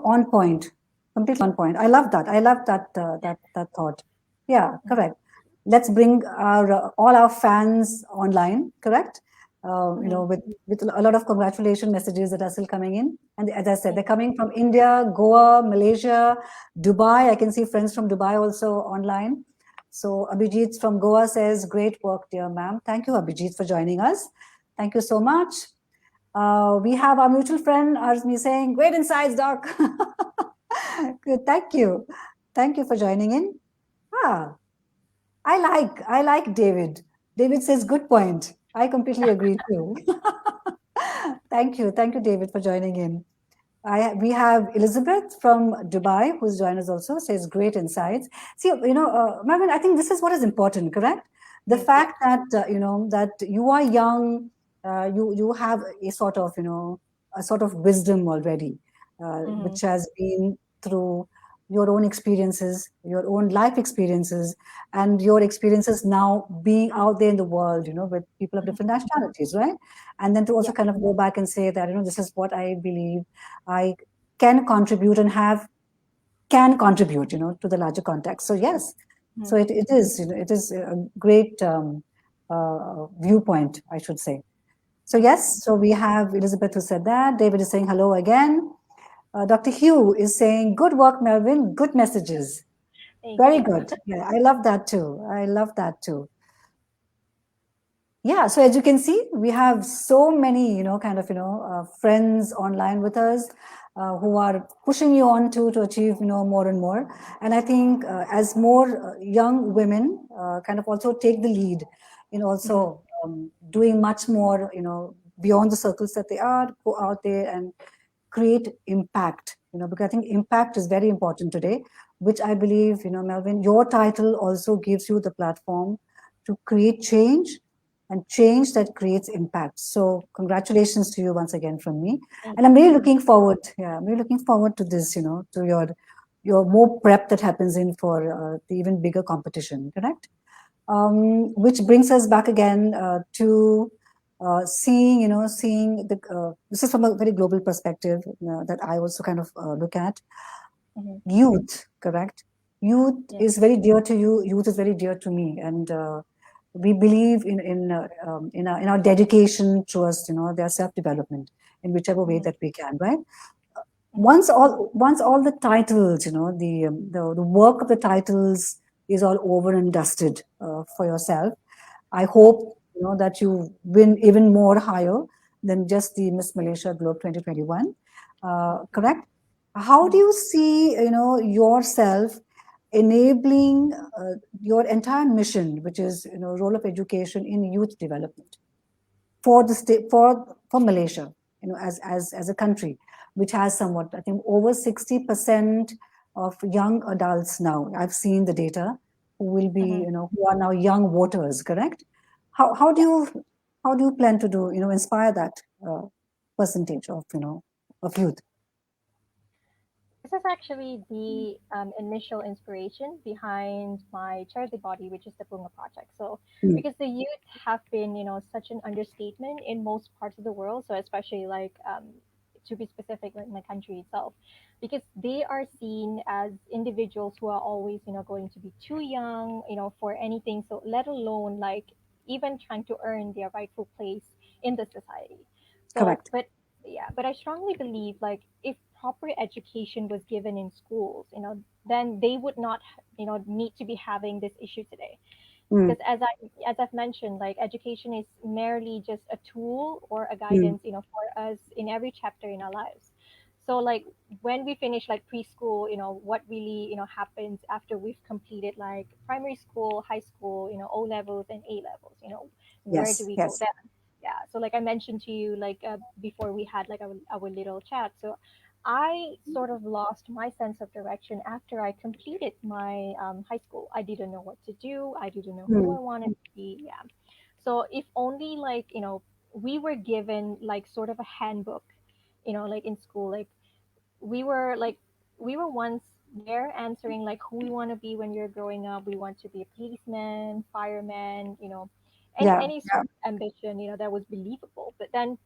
on point, completely on point. I love that. I love that thought. Yeah, Mhm. correct. Let's bring our all our fans online. Correct. Mhm. With a lot of congratulation messages that are still coming in, and as I said, Thank they're coming from India, Goa, Malaysia, Dubai. I can see friends from Dubai also online. So Abhijit from Goa says, "Great work, dear ma'am. Thank you, Abhijit, for joining us." Thank you so much. We have our mutual friend Arzmi saying, "Great insights, Doc." Good, thank you. Thank you for joining in. Ah, I like David. David says, "Good point." I completely agree too. Thank you, David, for joining in. We have Elizabeth from Dubai, who's joined us also, says great insights. See, Marvin, I think this is what is important, correct? The you. Yeah. fact that, that you are young, you have a sort of wisdom already, Hmm. which has been through your own experiences, your own life experiences, and your experiences now being out there in the world, with people of different nationalities, right? And then to also Yeah. kind of go back and say that, this is what I believe I can contribute and have can contribute, to the larger context. So yes, so Mhm. it is, it is a great viewpoint, I should say. So Mhm. yes, so we have Elizabeth who said that. David is saying hello again. Dr. Hugh is saying, good work, Melvin. Good messages. Thank Very you. good. Yeah, I love that too. I love that too. Yeah, so as you can see, we have so many, friends online with us who are pushing you on to achieve, more and more. And I think as more young women kind of also take the lead in Mhm. also doing much more, beyond the circles that they are, go out there and create impact, because I think impact is very important today, which I believe, Melvin, your title also gives you the platform to create change, and change that creates impact. So congratulations to you once again from me. Thank And I'm really you. looking forward, yeah, I'm really looking forward to this, to your more prep that happens in for the even bigger competition, correct? Which brings us back again to seeing this is from a very global perspective that I also kind of look at Mhm. youth, correct? Youth Yes. is very dear to you. Youth is very dear to me, and we believe in our dedication towards their self development in whichever way Mhm. that we can, right? Mhm. Once all the titles, the work of the titles is all over and dusted for yourself. I Mhm. hope that you win even more higher than just the Miss Malaysia Globe 2021. Thank you. Correct? How do Mhm. you see yourself enabling your entire mission, which is role of education in youth development? For the state for Malaysia, as a country, which has somewhat, I think, over 60% of young adults now. I've seen the data who will be, Mhm. who are now young voters. Correct? How do Yeah. you plan to do inspire that percentage of of youth? This is actually the initial inspiration behind my charity body, which is the Bunga Project. So, Mm, because the youth have been, such an understatement in most parts of the world, so especially like, to be specific, like my country itself, because they are seen as individuals who are always, going to be too young, for anything. So, let alone like even trying to earn their rightful place in the society. So, correct. but I strongly believe like if proper education was given in schools, then they would not, need to be having this issue today. Mm, Because as I've mentioned, like education is merely just a tool or a mm, guidance, for us in every chapter in our lives. So like when we finish like preschool, what really, happens after we've completed like primary school, high school, O levels and A levels, where do yes. we go Yes. then? Yeah. So like I mentioned to you, like before we had like our little chat. So I sort of lost my sense of direction after I completed my high school. I didn't know what to do. I didn't know who Mm, I wanted to be. Yeah. So if only like, we were given like sort of a handbook, like in school, like we were like, we were once there answering like who we want to be when you're growing up. We want to be a policeman, fireman, yeah. any sort of ambition, that was believable. But then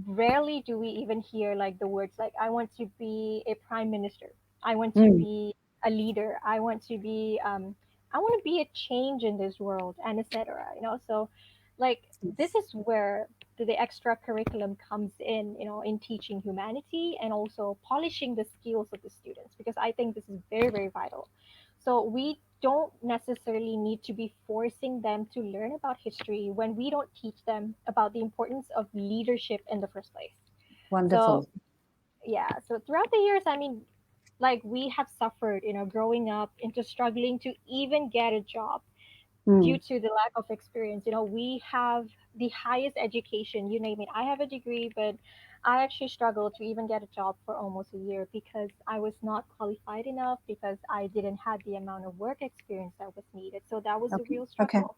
rarely do we even hear like the words like I want to be a prime minister, I want to Mm, be a leader, I want to be a change in this world, and etc. So like this yes. is where the extra curriculum comes in, in teaching humanity and also polishing the skills of the students, because I think this is very very vital. So we don't necessarily need to be forcing them to learn about history when we don't teach them about the importance of leadership in the first place. So, Wonderful. yeah, so throughout the years, I mean, like we have suffered, growing up into struggling to even get a job due Mm, to the lack of experience. We have the highest education, you name it. I have a degree, but I actually struggled to even get a job for almost a year because I was not qualified enough, because I didn't have the amount of work experience that was needed. So that was a okay. real Okay. struggle.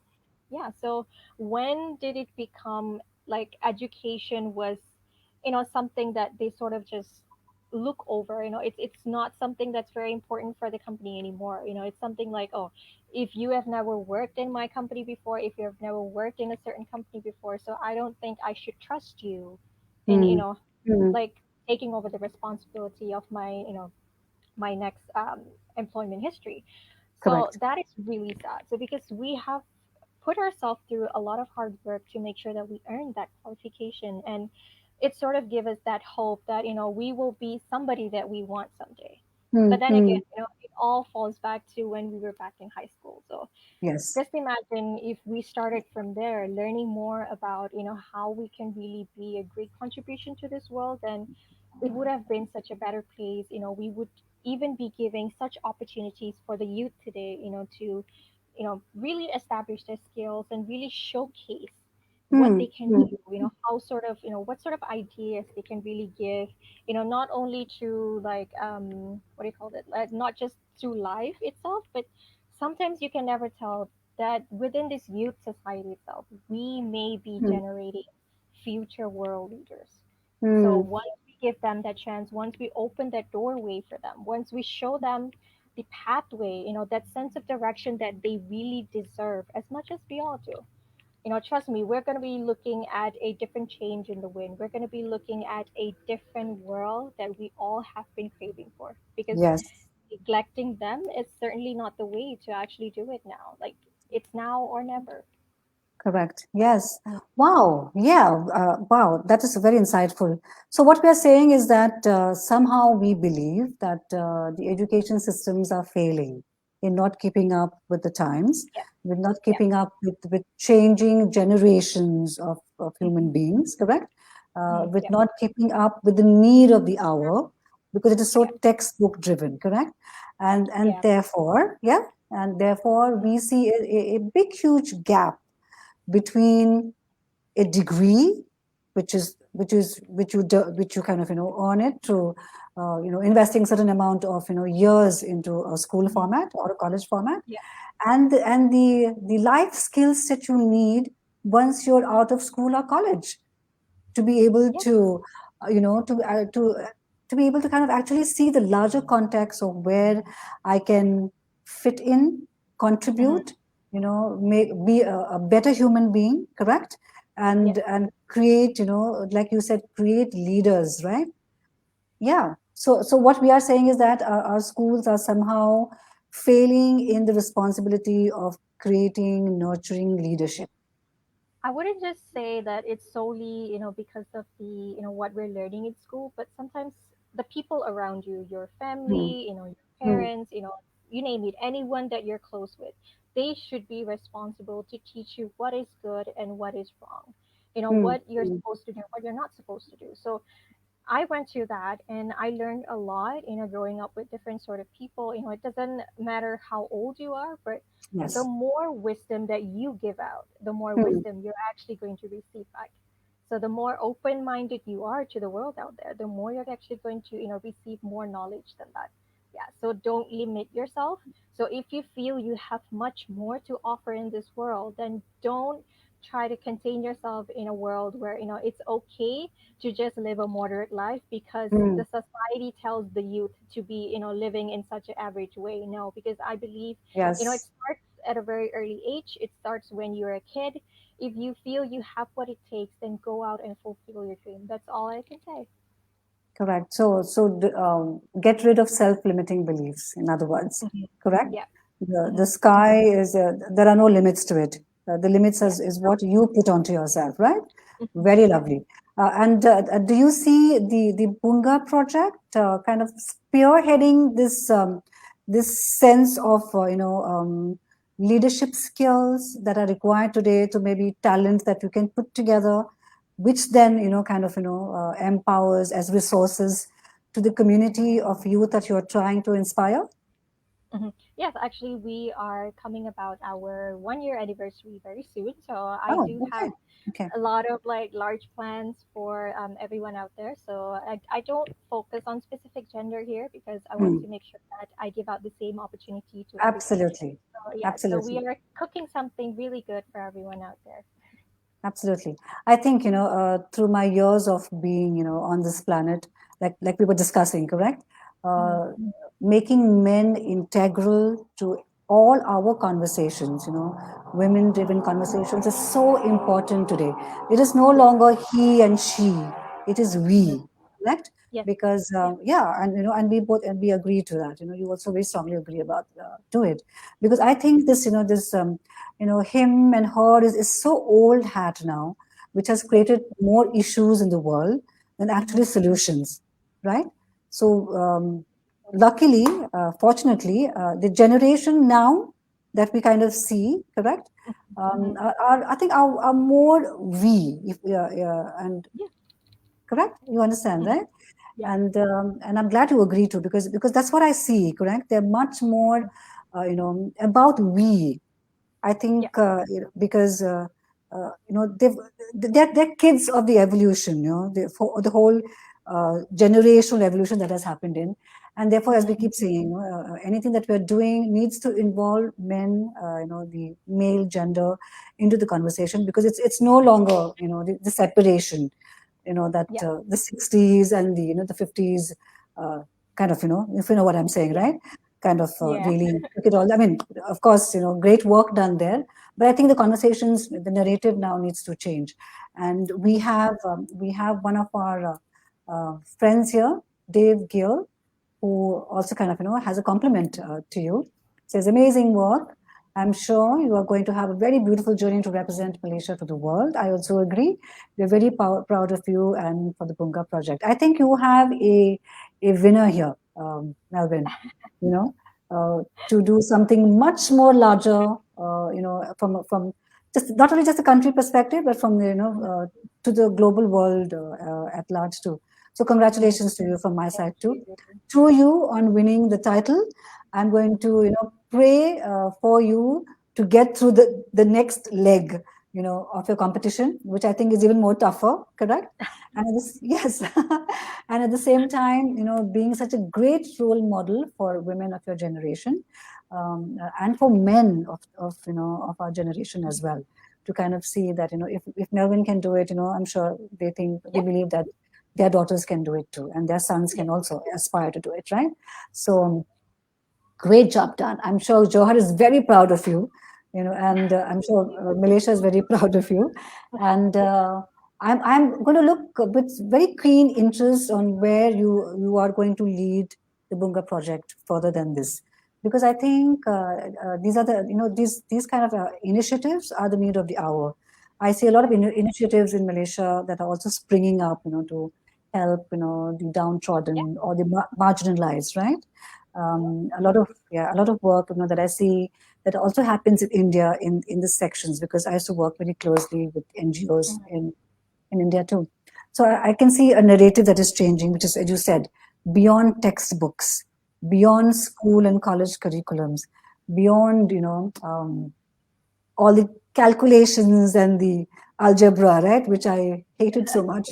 Yeah. So when did it become like education was, something that they sort of just look over? It's not something that's very important for the company anymore. It's something like, oh, if you have never worked in my company before, if you have never worked in a certain company before, so I don't think I should trust you in, Mm, mm, like taking over the responsibility of my next employment history. So Correct. that is really sad. So because we have put ourselves through a lot of hard work to make sure that we earn that qualification, and it sort of give us that hope that we will be somebody that we want someday. But then again, Mm-hmm. it all falls back to when we were back in high school. So Yes. just imagine if we started from there, learning more about how we can really be a great contribution to this world, then it would have been such a better place. We would even be giving such opportunities for the youth today, to really establish their skills and really showcase what they Hmm. can do, how sort of what sort of ideas they can really give, not only to like what do you call it, like not just through life itself, but sometimes you can never tell that within this youth society itself we may be Hmm. generating future world leaders. So Hmm. once we give them that chance, once we open that doorway for them, once we show them the pathway, that sense of direction that they really deserve as much as we all do. Trust me, we're going to be looking at a different change in the wind. We're going to be looking at a different world that we all have been craving for, because Yes. neglecting them is certainly not the way to actually do it now. Like, it's now or never. Correct. Yes. Mm. Wow. Yeah. Wow. That is very insightful. So, what we are saying is that somehow we believe that the education systems are failing in not keeping up with the times, Yeah, with not yeah. keeping up with changing generations of human Hmm. beings, correct? With Yeah, not keeping up with the need of the hour because it is yeah, so textbook driven, correct? And yeah. therefore, yeah, and therefore we see a big, huge gap between a degree, which you kind of earn it through investing certain amount of years into a school Hmm. format or a college format, Yeah, and the life skills that you need once you're out of school or college to be able yeah. to you know to be able to kind of actually see the larger context of where I can fit in, Hmm. contribute, make be a better human being, correct? Yeah. And create, like you said, create leaders, right? Yeah. So what we are saying is that our schools are somehow failing in the responsibility of creating, nurturing leadership. I wouldn't just say that it's solely, because of the, what we're learning in school, but sometimes the people around you, your Hmm. family, your Hmm. parents, you name it, anyone that you're close with, they should be responsible to teach you what is good and what is wrong. Hmm. What you're supposed to do, what you're not supposed to do. So I went through that and I learned a lot, growing up with different sort of people. It doesn't matter how old you are, but the Yes. more wisdom that you give out, the more Hmm. wisdom you're actually going to receive back. So the more open-minded you are to the world out there, the more you're actually going to, receive more knowledge than that. Yeah. So don't limit yourself. So if you feel you have much more to offer in this world, then don't try to contain yourself in a world where, it's okay to just live a moderate life because Hmm. the society tells the youth to be living in such an average way. No, because I believe it Yes. starts at a very early age. It starts when you're a kid. If you feel you have what it takes, then go out and fulfill your dream. That's all I can say. Correct. So get rid of self-limiting beliefs, in other words. Mhm. Correct? Yeah. The Hmm. sky is, there are no limits to it. The limits Yeah. is what you put onto yourself, right? Mhm. Very lovely. And do you see the Bunga project kind of spearheading this sense of, leadership skills that are required today to maybe talent that you can put together, which then kind of empowers as resources to the community of youth that you're trying to inspire? Yes, actually, we are coming about our 1 year anniversary very soon. So I Oh, do have okay, okay. a lot of like large plans for everyone out there. So I don't focus on specific gender here because I want Hmm. to make sure that I give out the same opportunity to everyone. Absolutely, So yeah, so we absolutely. are cooking something really good for everyone out there. Absolutely. I think, through my years of being, on this planet, like we were discussing, correct? Mhm. Uh, Making men integral to all our conversations, women-driven conversations is so important today. It is no Yeah. longer he and she, it is Mhm. we, correct? Yes. because Yeah. yeah, and and we both, and we agree to that. You also very strongly agree about to it, because I think this, this him and her is so old hat now, which has Yes. created more issues in the world than actually Mm-hmm. solutions, right? So luckily, fortunately, the generation now that we kind of see, correct, Mm-hmm. I think are more we, if and Yeah. correct, you understand, Mm-hmm. right? Yeah. And I'm glad you agree to, because that's what I see, correct? They're much more about we. I Yeah. think because they're kids of the evolution, for the whole generational evolution that has happened in, and therefore, as we Mm-hmm. keep saying, anything that we're doing needs to involve men, the male gender, into the conversation, because it's no longer the separation, that Yeah. the 60s and the 50s, kind of, if you know what I'm saying, Yeah. right? Kind of Yeah. really took it all. I mean, of course, great work done there, but I think the conversations, the narrative now needs to change. And Mm-hmm. we have one of our friends here, Dave Gill, who also kind of has a compliment to you. Says amazing work. I'm sure you are going to have a very beautiful journey to represent Malaysia to the world. I also agree. We're very proud of you and for the Bunga project. I think you have a winner here, Melvin. You know, to do something much more larger. From just not only just a country perspective, but from to the global world at large too. So Mm-hmm. congratulations to you from my Thank side too. you. To you on winning the title. I'm going to pray for you to get through the next leg of your competition, which I think is even more tougher. Correct? And yes, and at the same time, being such a great role model for women of your generation, and for men of our generation as well, to kind of see that if Melvin can do it, I'm sure they Yeah. believe that their daughters can do it too, and their sons Yeah. can also aspire to do it, right? So great job done. I'm sure Johor is very proud of you, and I'm sure Malaysia is very proud of you. And I'm going to look with very keen interest on where you are going to lead the Bunga project further than this, because I think these are these kind of initiatives are the need of the hour. I see a lot of Yeah. initiatives in Malaysia that are also springing up, to help the Yeah. downtrodden or the marginalized, right? Yeah. A lot of work that I see that also happens in India in the sections, because I used to work very closely with NGOs Mm-hmm. in India too. So I can see a narrative that is changing, which is, as you said, beyond textbooks, beyond school and college curriculums, beyond all the calculations and the algebra, right, which I hated so much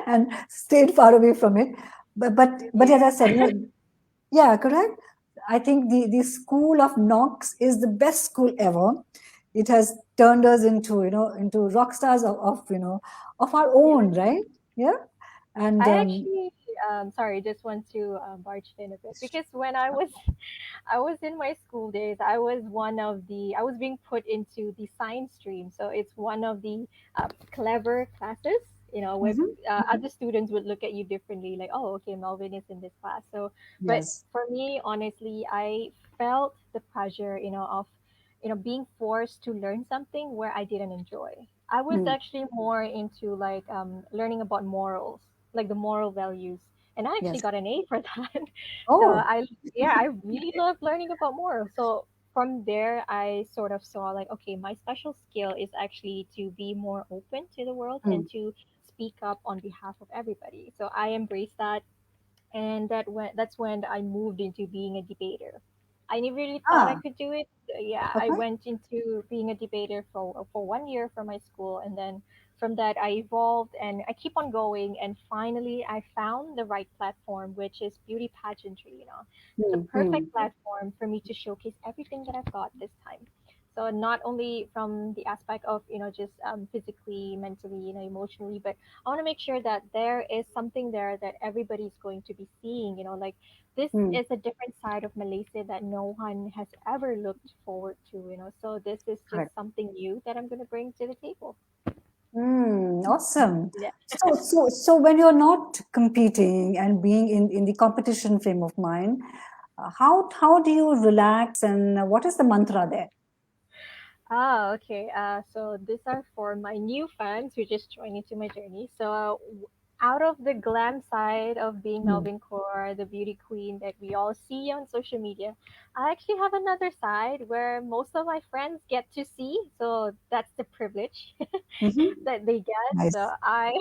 and stayed far away from it. But as I said, Yeah. yeah, correct. I think the school of Knox is the best school ever. It has turned us into rock stars of our Yeah. own, right? Yeah, and I actually, sorry, just want to barge in a bit because when I was in my school days, I was being put into the science stream. So it's one of the clever classes, where mhm, mhm. other students would look at you differently, like, oh, okay, Melvin is in this class. So, but Yes. for me, honestly, I felt the pressure, of, being forced to learn something where I didn't enjoy. I was Mm, actually more into like learning about morals, like the moral values, and I actually yes. got an A for that. So Oh. I really love learning about morals. So from there, I sort of saw like, okay, my special skill is actually to be more open to the world and Mm, to speak up on behalf of everybody. So I embraced that, and that's when I moved into being a debater. I never really thought I ah. could do it. Yeah, I Okay. went into being a debater for 1 year for my school, and then from that I evolved and I keep on going. And finally, I found the right platform, which is beauty pageantry. The Mm, mm, perfect platform for me to showcase everything that I've got this time. So not only from the aspect of just physically, mentally, emotionally, but I want to make sure that there is something there that everybody's going to be seeing. Like this mm. is a different side of Malaysia that no one has ever looked forward to. So this is just Correct. something new that I'm going to bring to the table. Awesome. Yeah. So when you're not competing and being in the competition frame of mind, how do you relax and what is the mantra there? Ah, okay. So these are for my new fans who just joined into my journey. So out of the glam side of being Mm. Malveen Kaur, the beauty queen that we all see on social media, I actually have another side where most of my friends get to see. So that's the privilege Hmm. that they get. So Nice.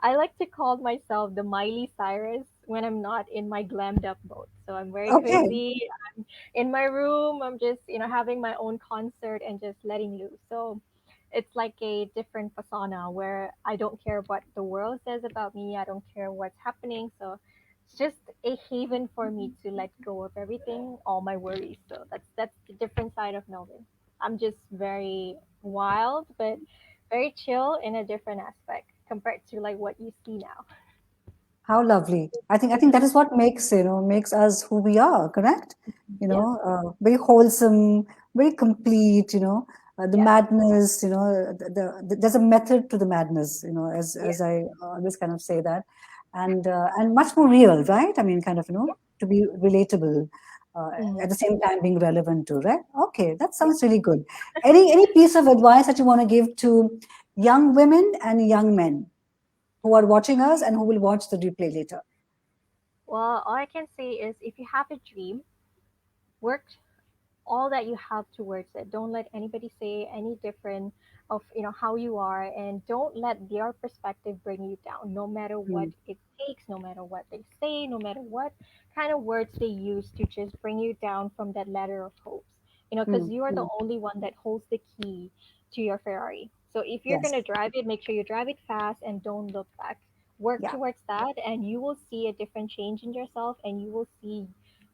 I like to call myself the Miley Cyrus when I'm not in my glammed up mode. So I'm very Okay. cozy in my room. I'm just, having my own concert and just letting loose. So it's like a different persona where I don't care what the world says about me. I don't care what's happening. So it's just a haven for me to let go of everything, all my worries. So that's the different side of Melvin. I'm just very wild, but very chill in a different aspect compared to like what you see now. How lovely. I think that is what makes us who we are, correct? Yep. Very wholesome, very complete, the Yeah. madness, there's a method to the madness, Yeah. as I always kind of say that. And much more real, right? I mean, kind of, Yeah. to be relatable, Mm. at the same time being relevant too, right? Okay, that Yeah. sounds really good. Any piece of advice that you want to give to young women and young men who are watching us and who will watch the replay later? Well, all I can say is if you have a dream, work all that you have towards it. Don't let anybody say any different of how you are, and don't let their perspective bring you down. No matter what Mm, it takes, no matter what they say, no matter what kind of words they use to just bring you down from that ladder of hopes. Because mm, you are the mm. only one that holds the key to your Ferrari. So if you're Yes. gonna drive it, make sure you drive it fast and don't look back. Work Yeah. towards that, and you will see a different change in yourself, and you will see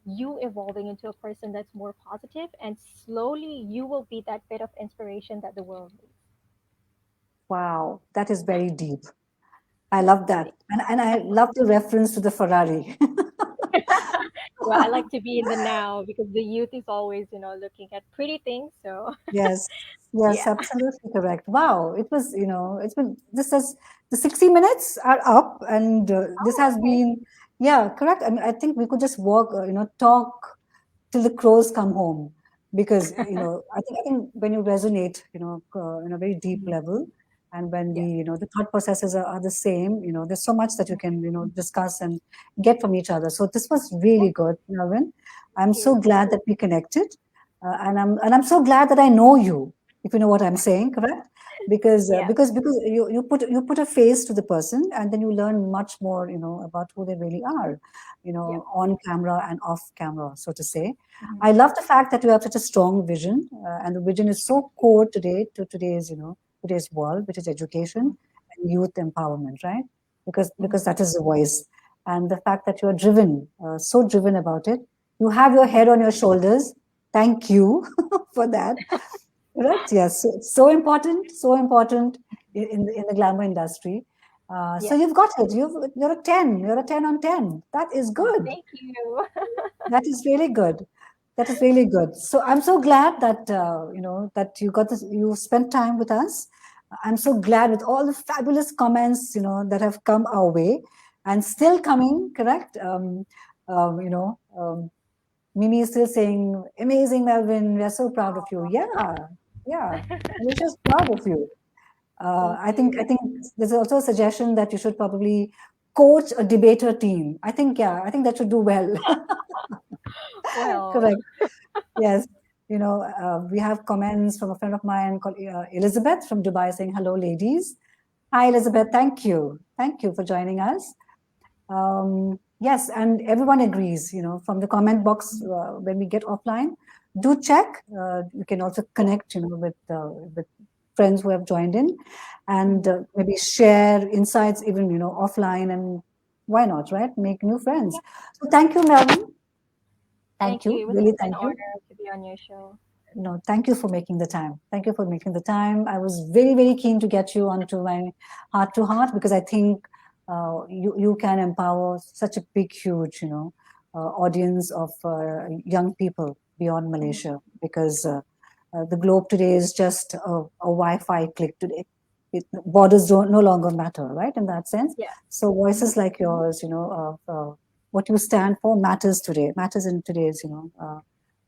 you evolving into a person that's more positive, and slowly you will be that bit of inspiration that the world needs. Wow. That is very deep. I love that. And I love the reference to the Ferrari. Well, I like to be in the now because the youth is always, looking at pretty things. So Yes. Yes, yeah. absolutely correct. Wow. It's been, this is, the 60 minutes are up, and this Oh, has okay. been, yeah, correct. I mean, I think we could just walk, talk till the crows come home, because I think when you resonate, in a very deep Mhm. level, and when the Yeah. the thought processes are the same, there's so much that you can discuss and get from each other. So this was really good, Navin. I'm Thank so you. glad that we connected, and I'm so glad that I know you, if you know what I'm saying, correct? Because Yeah. you put a face to the person, and then you learn much more, about who they really are, Yeah. on camera and off camera, so to say. Mhm. I love the fact that you have such a strong vision, and the vision is so core today to today's world, which is education Mhm. and youth empowerment, right? Because Mhm. that is the voice, and the fact that you are driven, so driven about it. You have your head on your shoulders. Thank you for that. Right? Yes. So it's so important in the glamour industry. So Yeah. you've got it. You're a 10. You're a 10 on 10. That is good. Thank you. That is really good. That is really good. So I'm so glad that that you got this. You spent time with us. I'm so glad with all the fabulous comments that have come our way and still coming. Correct. Um, you know, um, Mimi is still saying, "Amazing, Melvin. We are so proud of you." Yeah, yeah. We're just proud of you. Thank I think you. there's also a suggestion that you should probably coach a debater team. I think that should do well. Well, Correct. Yes. We have comments from a friend of mine called Elizabeth from Dubai saying, "Hello, ladies." Hi, Elizabeth. Thank you. Thank you for joining us. Yes, and everyone agrees, from the comment box when we get offline. Do check. You can also yeah. connect, with friends who have joined in, and Mhm. maybe share insights even, offline. And why not, right? Make new friends. Yeah. So thank you, Melvin. Thank Thank you. you. It was Really, such an thank you. honor to be on your show. No, thank you for making the time. Thank you for making the time. I was very, very keen to get you onto my heart to heart, because I think you can empower such a big, huge, audience of young people beyond Mhm. Malaysia, because the globe today is just a Wi-Fi click today. borders no longer matter, right? In that sense. Yeah. So voices like yours, of what you stand for matters today, matters in today's,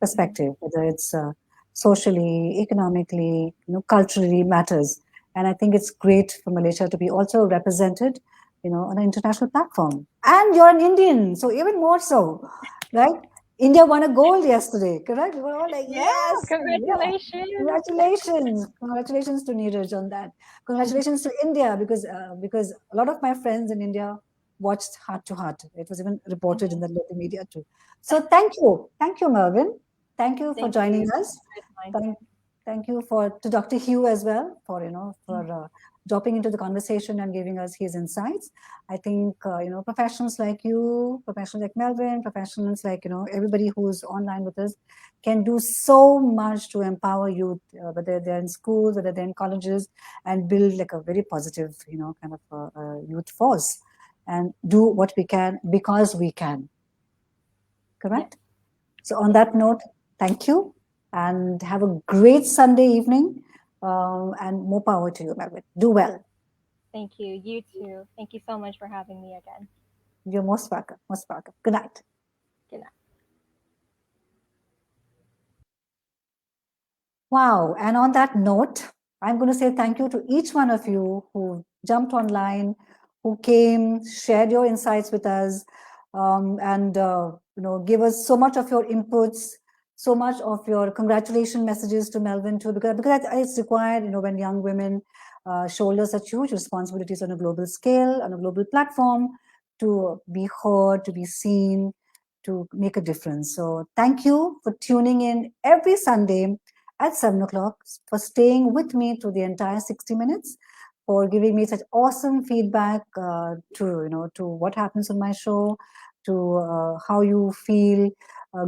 perspective, whether it's socially, economically, culturally matters. And I think it's great for Malaysia to be also represented, on an international platform. And you're an Indian, so even more so, right? India won a gold yesterday, correct? We were all like, Yeah, yes, yeah. congratulations. Congratulations to Neeraj on that. Congratulations to India, because a lot of my friends in India watched Heart to Heart. It was even reported in the local media too. So thank you, Malveen. Thank you for Thank joining you. us. It's mine. Thank you to Dr. Hugh as well for dropping into the conversation and giving us his insights. I think professionals like you, professionals like Malveen, professionals like everybody who's online with us can do so much to empower youth, whether they're in schools, whether they're in colleges, and build like a very positive kind of youth force, and do what we can because we can. Correct. So on that note, thank you and have a great Sunday evening, and more power to you, Malveen. Do well. Thank you. You too. Thank you so much for having me again. You're most welcome. Most welcome. Good night. Good night. Wow. And on that note, I'm going to say thank you to each one of you who jumped online, who came, shared your insights with us, and give us so much of your inputs, so much of your congratulation messages to Malveen too, because it's required, when young women shoulder such huge responsibilities on a global scale, on a global platform, to be heard, to be seen, to make a difference. So thank you for tuning in every Sunday at 7 o'clock, for staying with me through the entire 60 minutes, for giving me such awesome feedback to what happens on my show, to how you feel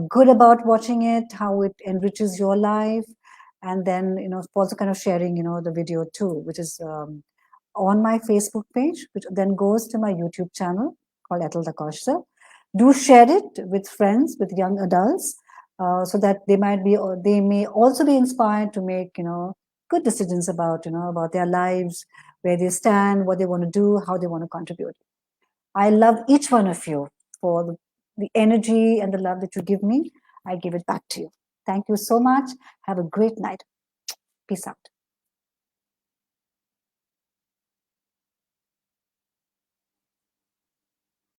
good about watching it, how it enriches your life, and then also kind of sharing the video too, which is on my Facebook page, which then goes to my YouTube channel called Ethel Da Costa. Do share it with friends, with young adults, so that they may also be inspired to make good decisions about their lives, where they stand, what they want to do, how they want to contribute. I love each one of you for the energy and the love that you give me. I give it back to you. Thank you so much. Have a great night. Peace out.